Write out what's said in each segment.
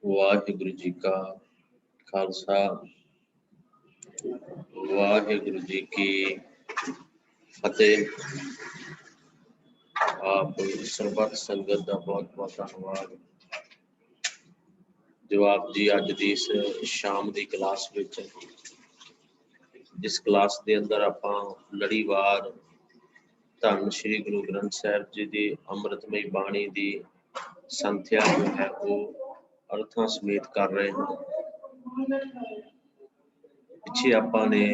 वाहिगुरु जी का खालसा वाहिगुरु जी की फतेह। आप सरबत संगत का बहुत बहुत धन्यवाद जो आप जी अज की इस शाम की क्लास विच जिस क्लास के अंदर आप लड़ीवार धन श्री गुरु ग्रंथ साहिब जी की अमृतमई बाणी की संथ्या जो है वो अर्थां समेत कर रहे हैं। पिछे आपने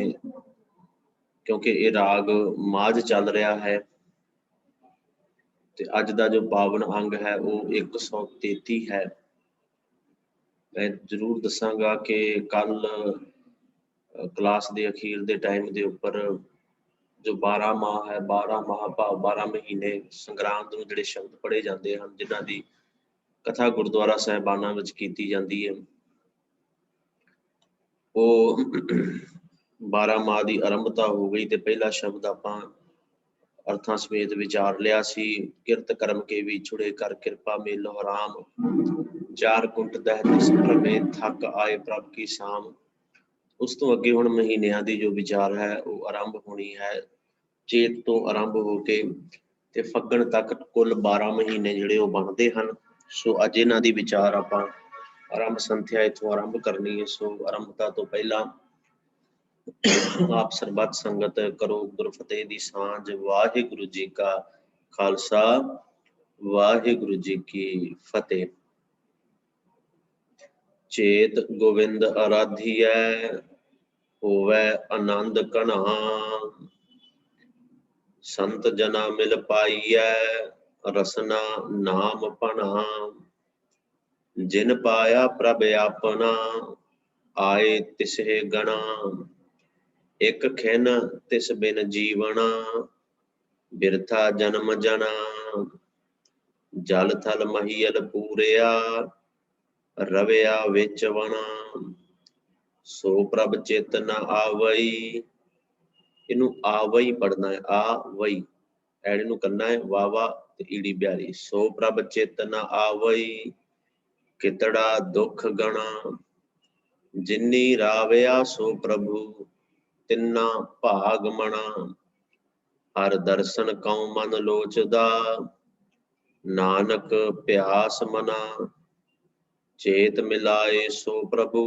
क्योंकि ये राग माझ चल रहा है ते अज का जो पावन अंग है वो 133 है। मैं जरूर दसांगा कि कल क्लास के अखीर के टाइम के उपर जो 12 माह है 12 माह भाव 12 महीने संग्रांद नूं जिहड़े शब्द पढ़े जाते हैं जिन्हां दी कथा गुरुद्वारा साहिबाना विच कीती जाती है वो 12 माह की आरंभता हो गई। तो पहला शब्द आपां अर्थां समेत विचार लिया सी किरत कर्म के भी छुड़े कर कृपा मेलो राम चार कुंट दह तिस भ्रमे थक आए प्रभ की शाम। उस तो अगे हुण महीनियां दी जो विचार है वो आरंभ होनी है। चेत तो आरंभ होके ते फग्गण तक कुल 12 महीने जिहड़े वो बनते हैं। सो अज इन्हां दी विचार आपां आरंभ संथ्या इथों आरंभ करनी है। सो आरंभता तो पहला आप सरबत संगत करो गुरु फतेह दी सांझ। वाहिगुरु जी का खालसा वाहिगुरु जी की फतेह। चेत गोविंद आराधिया होवै आनंद कना संत जना मिल पाइयै रसना नाम पना जिन पाया प्रभ अपना आए तिसहे गणा एक खिन तिस बिन जीवना बिरथा जन्म जना जल थल महियल पूरिया रविया विच वना सो प्रभ चित न आवई। इनू आवई पढ़ना है आ वई एड़े नू करना है वावा ते ईड़ी ब्यारी। सो प्रभ चित न आवई कितड़ा दुख गणा जिन्नी रावया सो प्रभु तिन्ना भाग मना हर दर्शन कौ मन लोचदा नानक प्यास मना चेत मिलाए सो प्रभु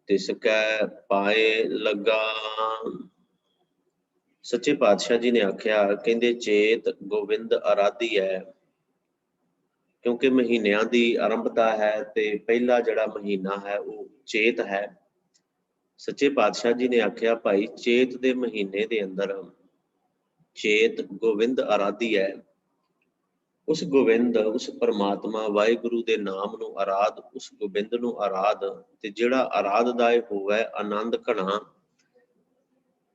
तिसकै पाए लगा। सच्चे पातशाह जी ने आख्या कहंदे चेत गोविंद आराधी है क्योंकि महीनों की आरंभता है ते पहला जड़ा महीना है वो चेत है। सच्चे पातशाह जी ने आख्या भाई चेत के महीने के अंदर चेत गोविंद आराधी है। उस गोविंद उस परमात्मा वाहिगुरु के नाम नू आराध उस गोबिंद नू आराध ते जिहड़ा आराधदा होवे आनंद घना।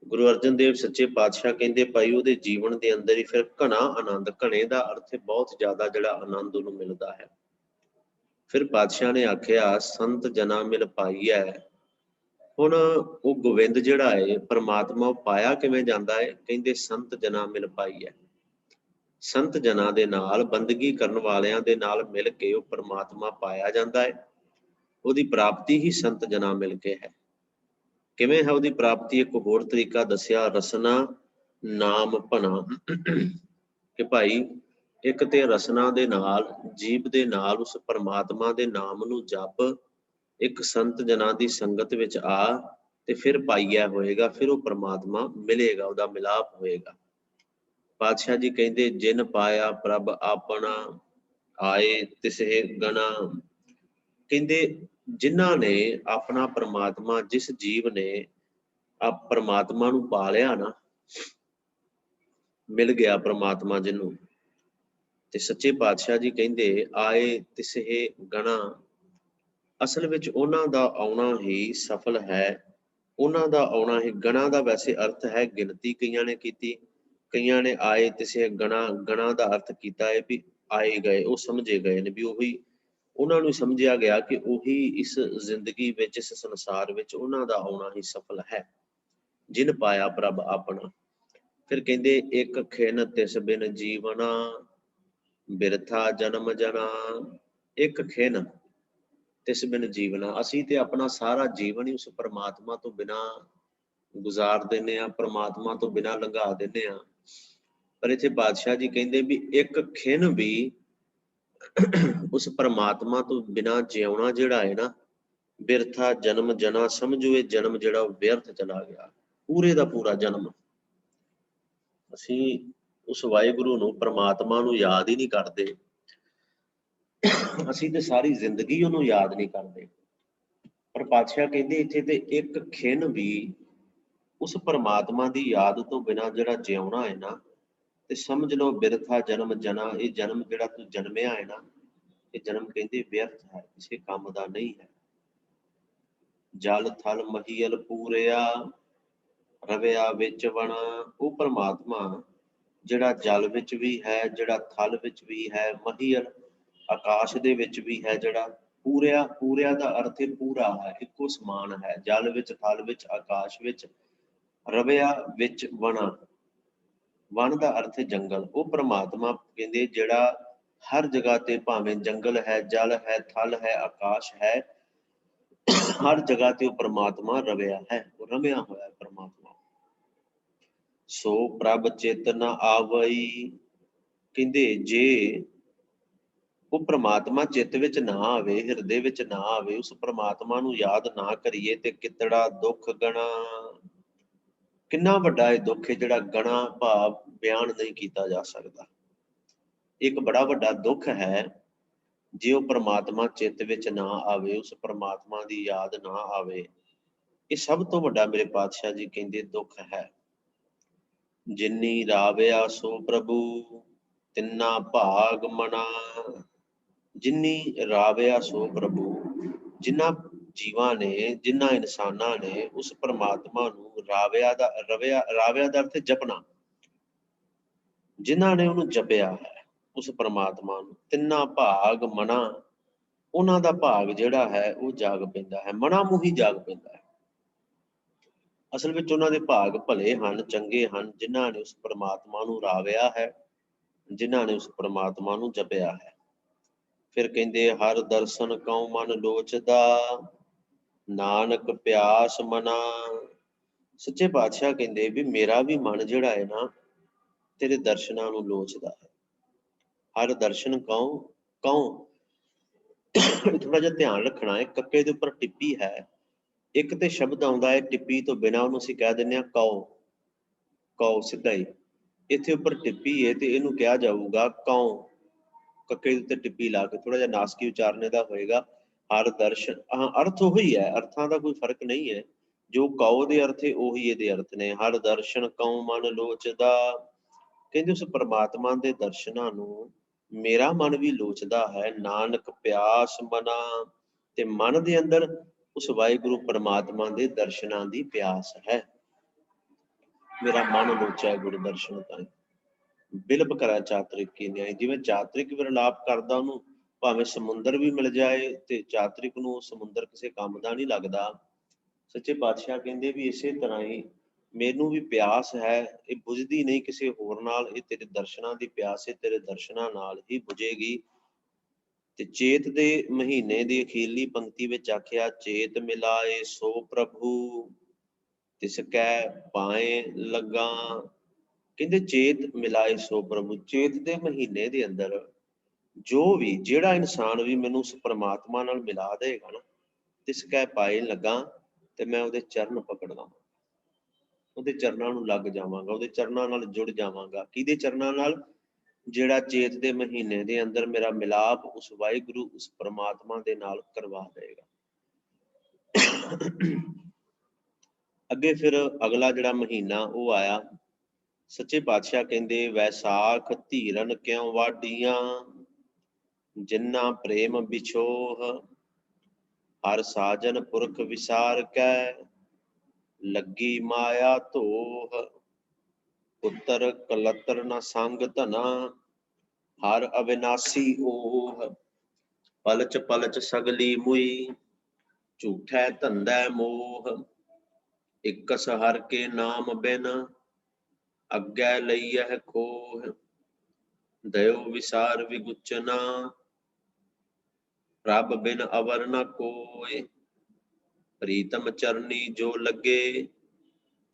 गुरु अर्जन देव सच्चे पातशाह कहंदे भाई उहदे जीवन के अंदर ही फिर घना आनंद घने का अर्थ है बहुत ज्यादा जिहड़ा आनंद उहनूं मिलदा है। फिर पातशाह ने आख्या संत जना मिल पाई है। हुण वो गोविंद जिहड़ा है परमात्मा पाया किवें जांदा है कहंदे संत जना मिल पाई है। संत जना दे नाल बंदगी करन वालियां दे नाल मिल के वो परमात्मा पाया जाता है। उसकी प्राप्ति ही संत जना मिल के है। किवें है उसकी प्राप्ति एक होर तरीका दसिया रसना नाम भना कि भाई एक ते रसना दे नाल जीभ दे नाल उस परमात्मा दे नाम नू जप एक संत जना दी संगत विच आ ते फिर पाइया होएगा फिर वो परमात्मा मिलेगा उसदा मिलाप होएगा। पातशाह जी कहंदे जिन पाया प्रभ अपना आए तिसे गणा कहंदे जिन्हां ने अपना परमात्मा जिस जीव ने आप परमात्मा नू पा लिया ना मिल गया परमात्मा जिन्हों ते सच्चे पातशाह जी कहंदे आए तिसे गणा असल विच उन्हां दा आउणा ही सफल है। उन्हां दा आउणा ही गणा दा वैसे अर्थ है गिनती कईयां ने कीती कईयां ने आए तिसे गणा गणा दा अर्थ कीता है भी आए गए वो समझे गए ने भी उही उन्हां नूं समझिया गया कि उही इस जिंदगी विच इस संसार विच उन्हां दा आउणा ही सफल है। जिन पाया प्रभ अपना फिर कहंदे एक खिन तिस बिन जीवना बिरथा जन्म जना एक खिन तिस बिन जीवना। असी ते अपना सारा जीवन ही उस परमात्मा तो बिना गुजार देने आ, परमात्मा तो बिना लंघा देने आ। पर इत्थे बादशाह जी कहंदे भी एक खिन भी उस परमात्मा तो बिना जिउना जिहड़ा है ना, बिरथा जन्म जना, समझो ये जन्म जिहड़ा व्यर्थ चला गया, पूरे दा पूरा जन्म। ਅਸੀਂ ਉਸ ਵਾਹਿਗੁਰੂ ਨੂੰ परमात्मा ਨੂੰ याद ही नहीं करते, ਅਸੀਂ ਤੇ ਸਾਰੀ ਜ਼ਿੰਦਗੀ ਉਹਨੂੰ याद नहीं करते। पर पातशाह कहते इत्थे ते एक खिन भी उस परमात्मा की याद तो बिना जिहड़ा जिउना है ना, ते समझ लो बिरथा जन्म जना, ये जन्म जिहड़ा तू जन्मिया है ना, ये जन्म कहते व्यर्थ है, किसी काम का नहीं है। जल थल महीयल पूरिया, रविया विच बना। वो परमात्मा जिहड़ा जल विच भी है, जिहड़ा थल विच भी है, महीयल आकाश दे विच भी है, जिहड़ा पूरिया, पूरिया दा अर्थ है पूरा है, इक्को समान है। जल विच, थल विच, आकाश विच, रविया विच बना। वन का अर्थ है जंगल। वो परमात्मा कहते जिहड़ा हर जगह ते, भावें जंगल है, जल है, थल है, आकाश है, हर जगह ते वो परमात्मा रविया है, वो रमिया होया है परमात्मा। सो प्रभ चित न आवई, कहते जे वो परमात्मा चित विच ना आवे, हिरदे विच ना आवे, उस परमात्मा नूं याद ना करिए ते कितड़ा दुख गणा। किन्ना वड्डा है दुख है जिहड़ा गणा भाव बयान नहीं किया जा सकता। एक बड़ा वड्डा दुख है जे वो परमात्मा चित विच ना आवे, उस परमात्मा की याद ना आवे। ये सब तो वड्डा मेरे पातशाह जी कहंदे दुख है। जिन्नी राविया सो प्रभु, तिन्ना भाग मना। जिन्नी राविया सो प्रभु, जिन्ना जीवां ने, जिन्ना इंसानां ने उस परमात्मा नूं राविया दा, राविया दा अर्थ जपना, जिन्हां ने उहनूं जपिया है उस परमात्मा नूं, तिन्ना भाग मना, उन्हां दा भाग जिहड़ा है वो जाग पैंदा है, मना मूही जाग पैंदा है। असल विच उन्हां दे भाग भले हन, चंगे हन, जिन्हां ने उस परमात्मा नूं राविया है, जिन्हां ने उस परमात्मा नूं जपिया है। फिर कहंदे हर दर्शन कਉ मन लोचदा, नानक प्यास मना। सच्चे पातशाह कहंदे भी मेरा भी मन जिहड़ा है ना, तेरे दर्शनां नूं लोचदा है। हर दर्शन कਉ, कਉ थोड़ा जिहा ध्यान रखना है, कक्के दे उपर टिप्पी है, एक ते शब्द आउंदा है टिप्पी तो बिना ਉਹਨੂੰ ਅਸੀਂ ਕਹਿ ਦਿੰਦੇ ਆ ਕਉ, ਕਉ ਸਿੱਧਾ ਹੀ। ਇੱਥੇ ਉੱਪਰ ਟਿੱਪੀ ਹੈ ਤੇ ਇਹਨੂੰ ਕਿਹਾ ਜਾਊਗਾ ਕਉ, ਕੱਕੇ ਦੇ ਉੱਤੇ ਟਿੱਪੀ ਲਾ ਕੇ, ਥੋੜਾ ਜਿਹਾ ਨਾਸਕੀ ਉਚਾਰਨੇ ਦਾ ਹੋਏਗਾ। ਹਰ ਦਰਸ਼ਨ, ਹਾਂ ਅਰਥ ਉਹੀ ਹੈ, ਅਰਥਾਂ ਦਾ ਕੋਈ ਫਰਕ ਨਹੀਂ ਹੈ। ਜੋ ਕਉ ਦੇ ਅਰਥ ਹੈ ਉਹੀ ਇਹਦੇ ਅਰਥ ਨੇ। ਹਰ ਦਰਸ਼ਨ ਕਉ ਮਨ ਲੋਚਦਾ, ਕਹਿੰਦੇ ਉਸ ਪਰਮਾਤਮਾ ਦੇ ਦਰਸ਼ਨਾਂ ਨੂੰ ਮੇਰਾ ਮਨ ਵੀ ਲੋਚਦਾ ਹੈ। ਨਾਨਕ ਪਿਆਸ ਮਨਾ, ਤੇ ਮਨ ਦੇ ਅੰਦਰ ਉਸ ਵਾਹਿਗੁਰੂ ਪਰਮਾਤਮਾ ਦੇ ਦਰਸ਼ਨਾਂ ਦੀ ਪਿਆਸ ਹੈ। ਮੇਰਾ ਮਨ ਲੋਚਿਆ ਗੁਰੂ ਦਰਸ਼ਨ ਤਾਈਂ, ਬਿਲਪ ਕਰਾ ਚਾਤਰਿਕ ਕੀ ਨਿਆਈ। ਜਿਵੇਂ ਚਾਤਰਿਕ ਵਿਰਲਾਪ ਕਰਦਾ, ਉਹਨੂੰ ਭਾਵੇਂ ਸਮੁੰਦਰ ਵੀ ਮਿਲ ਜਾਏ ਤੇ ਚਾਤਰਿਕ ਨੂੰ ਸਮੁੰਦਰ ਕਿਸੇ ਕੰਮ ਦਾ ਨਹੀਂ ਲੱਗਦਾ। ਸੱਚੇ ਪਾਤਸ਼ਾਹ ਕਹਿੰਦੇ ਵੀ ਇਸੇ ਤਰ੍ਹਾਂ ਹੀ ਮੈਨੂੰ ਵੀ ਪਿਆਸ ਹੈ, ਇਹ ਬੁਝਦੀ ਨਹੀਂ ਕਿਸੇ ਹੋਰ ਨਾਲ, ਇਹ ਤੇਰੇ ਦਰਸ਼ਨਾਂ ਦੀ ਪਿਆਸ ਹੈ, ਤੇਰੇ ਦਰਸ਼ਨਾਂ ਨਾਲ ਹੀ ਬੁਝੇਗੀ। ਤੇ ਚੇਤ ਦੇ ਮਹੀਨੇ ਦੀ ਅਖੀਰਲੀ ਪੰਕਤੀ ਵਿੱਚ ਆਖਿਆ, ਚੇਤ ਮਿਲਾਏ ਸੋ ਪ੍ਰਭੂ, ਤਿਸ ਕੈ ਪਾਏ ਲੱਗਾ। ਕਹਿੰਦੇ ਚੇਤ ਮਿਲਾਏ ਸੋ ਪ੍ਰਭੂ, ਚੇਤ ਦੇ ਮਹੀਨੇ ਦੇ ਅੰਦਰ ਜੋ ਵੀ ਜਿਹੜਾ ਇਨਸਾਨ ਵੀ ਮੈਨੂੰ ਉਸ ਪਰਮਾਤਮਾ ਨਾਲ ਮਿਲਾ ਦੇਗਾ ਨਾ, ਤਿਸ ਕੈ ਪਾਏ ਲੱਗਾ, ਤੇ ਮੈਂ ਉਹਦੇ ਚਰਨ ਪਕੜ ਲਵਾਂ, ਉਹਦੇ ਚਰਨਾਂ ਨੂੰ ਲੱਗ ਜਾਵਾਂਗਾ, ਉਹਦੇ ਚਰਨਾਂ ਨਾਲ ਜੁੜ ਜਾਵਾਂਗਾ। ਕਿਹਦੇ ਚਰਨਾਂ ਨਾਲ? ਜਿਹੜਾ ਚੇਤ ਦੇ ਮਹੀਨੇ ਦੇ ਅੰਦਰ ਮੇਰਾ ਮਿਲਾਪ ਉਸ ਵਾਹਿਗੁਰੂ, ਉਸ ਪਰਮਾਤਮਾ ਦੇ ਨਾਲ ਕਰਵਾ ਦੇਗਾ। ਅੱਗੇ ਫਿਰ ਅਗਲਾ ਜਿਹੜਾ ਮਹੀਨਾ ਉਹ ਆਇਆ। ਸੱਚੇ ਪਾਤਸ਼ਾਹ ਕਹਿੰਦੇ ਵੈਸਾਖ ਧੀਰਨ ਕਿਉਂ ਵਾਢੀਆਂ, ਜਿੰਨਾ ਪ੍ਰੇਮ ਵਿਛੋਹ, ਹਰ ਸਾਜਨ ਪੁਰਖ ਵਿਸਾਰ ਕੈ, ਲੱਗੀ ਮਾਇਆ ਧੋਹ। ਪੁੱਤਰ ਕਲਤਰ ਨ ਸੰਗ ਧਨਾ, ਹਰ ਅਵਿਨਾਸੀ ਓਹ। ਪਲਚ ਪਲਚ ਸਗਲੀ ਮੁਈ, ਝੂਠੈ ਧੰਦੈ ਮੋਹ। ਇਕਸ ਹਰ ਕੇ ਨਾਮ ਬਿਨ, ਅੱਗੇ ਲਈਐ ਖੋਹ। ਦਇਓ ਵਿਸਾਰ ਵਿਗੁਚਨਾ, प्रभ बिन अवर न कोय, प्रीतम चरनी जो लगे,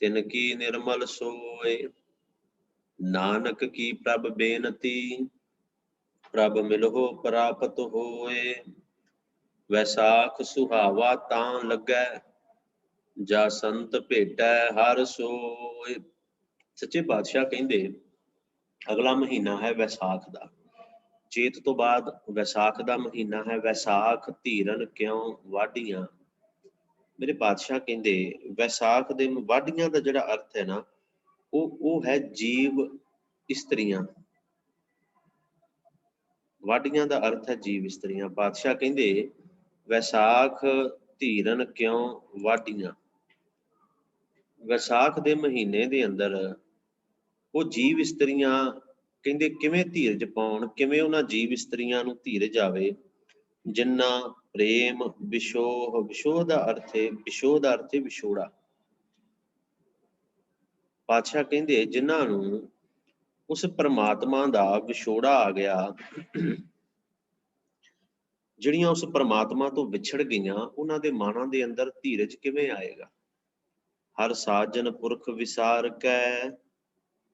तिनकी निर्मल सोय। नानक की प्रभ बेनती, प्रभ मिलहो प्राप्त होए। वैसाख सुहावा तां लगै, जा संत भेटै हर सोय। सच्चे पातशाह ਕਹਿੰਦੇ ਅਗਲਾ ਮਹੀਨਾ ਹੈ ਵੈਸਾਖ ਦਾ। ਚੇਤ ਤੋਂ ਬਾਅਦ ਵੈਸਾਖ ਦਾ ਮਹੀਨਾ ਹੈ। ਵੈਸਾਖ ਧੀਰਨ ਕਿਉਂ ਵਾਢੀਆਂ। ਮੇਰੇ ਪਾਤਸ਼ਾਹ ਕਹਿੰਦੇ ਵੈਸਾਖ ਦੇ ਵਾਢੀਆਂ ਦਾ ਜਿਹੜਾ ਅਰਥ ਹੈ ਨਾ, ਉਹ ਹੈ ਜੀਵ ਇਸਤਰੀਆਂ। ਵਾਢੀਆਂ ਦਾ ਅਰਥ ਹੈ ਜੀਵ ਇਸਤਰੀਆਂ। ਪਾਤਸ਼ਾਹ ਕਹਿੰਦੇ ਵੈਸਾਖ ਧੀਰਨ ਕਿਉਂ ਵਾਢੀਆਂ। ਵੈਸਾਖ ਦੇ ਮਹੀਨੇ ਦੇ ਅੰਦਰ ਉਹ ਜੀਵ ਇਸਤਰੀਆਂ ਕਹਿੰਦੇ ਕਿਵੇਂ ਧੀਰਜ ਪਾਉਣ, ਕਿਵੇਂ ਉਹਨਾਂ ਜੀਵ ਇਸਤਰੀਆਂ ਨੂੰ ਧੀਰਜ ਆਵੇ ਜਿਨ੍ਹਾਂ ਪ੍ਰੇਮ ਵਿਸ਼ੋਹ, ਵਿਸ਼ੋਹ ਦਾ ਅਰਥ ਹੈ, ਵਿਸ਼ੋਹ ਦਾ ਅਰਥ ਹੈ ਵਿਛੋੜਾ। ਪਾਤਸ਼ਾਹ ਕਹਿੰਦੇ ਜਿਨ੍ਹਾਂ ਨੂੰ ਉਸ ਪਰਮਾਤਮਾ ਦਾ ਵਿਛੋੜਾ ਆ ਗਿਆ, ਜਿਹੜੀਆਂ ਉਸ ਪਰਮਾਤਮਾ ਤੋਂ ਵਿਛੜ ਗਈਆਂ, ਉਹਨਾਂ ਦੇ ਮਨਾਂ ਦੇ ਅੰਦਰ ਧੀਰਜ ਕਿਵੇਂ ਆਏਗਾ। ਹਰ ਸਾਜਨ ਪੁਰਖ ਵਿਸਾਰ ਕੈ,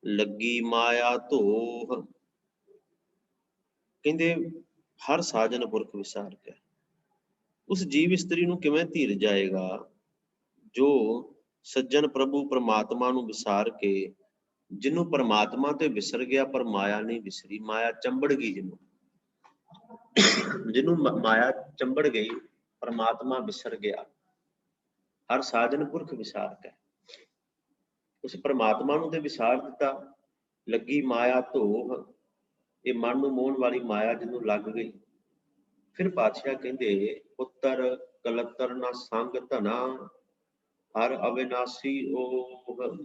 ਲੱਗੀ ਮਾਇਆ ਧੋਹ। ਕਹਿੰਦੇ ਹਰ ਸਾਜਨ ਪੁਰਖ ਵਿਸਾਰ ਕੈ, ਉਸ ਜੀਵ ਇਸਤਰੀ ਨੂੰ ਕਿਵੇਂ ਧੀਰਜ ਆਏਗਾ ਜੋ ਸੱਜਣ ਪ੍ਰਭੂ ਪਰਮਾਤਮਾ ਨੂੰ ਵਿਸਾਰ ਕੇ, ਜਿਹਨੂੰ ਪਰਮਾਤਮਾ ਤੇ ਵਿਸਰ ਗਿਆ ਪਰ ਮਾਇਆ ਨਹੀਂ ਵਿਸਰੀ। ਮਾਇਆ ਚੰਬੜ ਗਈ, ਜਿਹਨੂੰ ਮਾਇਆ ਚੰਬੜ ਗਈ, ਪਰਮਾਤਮਾ ਵਿਸਰ ਗਿਆ। ਹਰ ਸਾਜਨ ਪੁਰਖ ਵਿਸਾਰ ਕੈ, ਉਸ ਪਰਮਾਤਮਾ ਨੂੰ ਤੇ ਵਿਸਾਰ ਦਿੱਤਾ। ਲੱਗੀ ਮਾਇਆ ਧੋਹ, ਇਹ ਮਨ ਨੂੰ ਮੋਹਣ ਵਾਲੀ ਮਾਇਆ ਜਿਹਨੂੰ ਲੱਗ ਗਈ। ਫਿਰ ਪਾਤਸ਼ਾਹ ਕਹਿੰਦੇ ਪੁੱਤਰ ਕਲਤਰ ਨਾ ਸੰਗ ਧਨਾ, ਹਰ ਅਵਿਨਾਸੀ ਓਹ।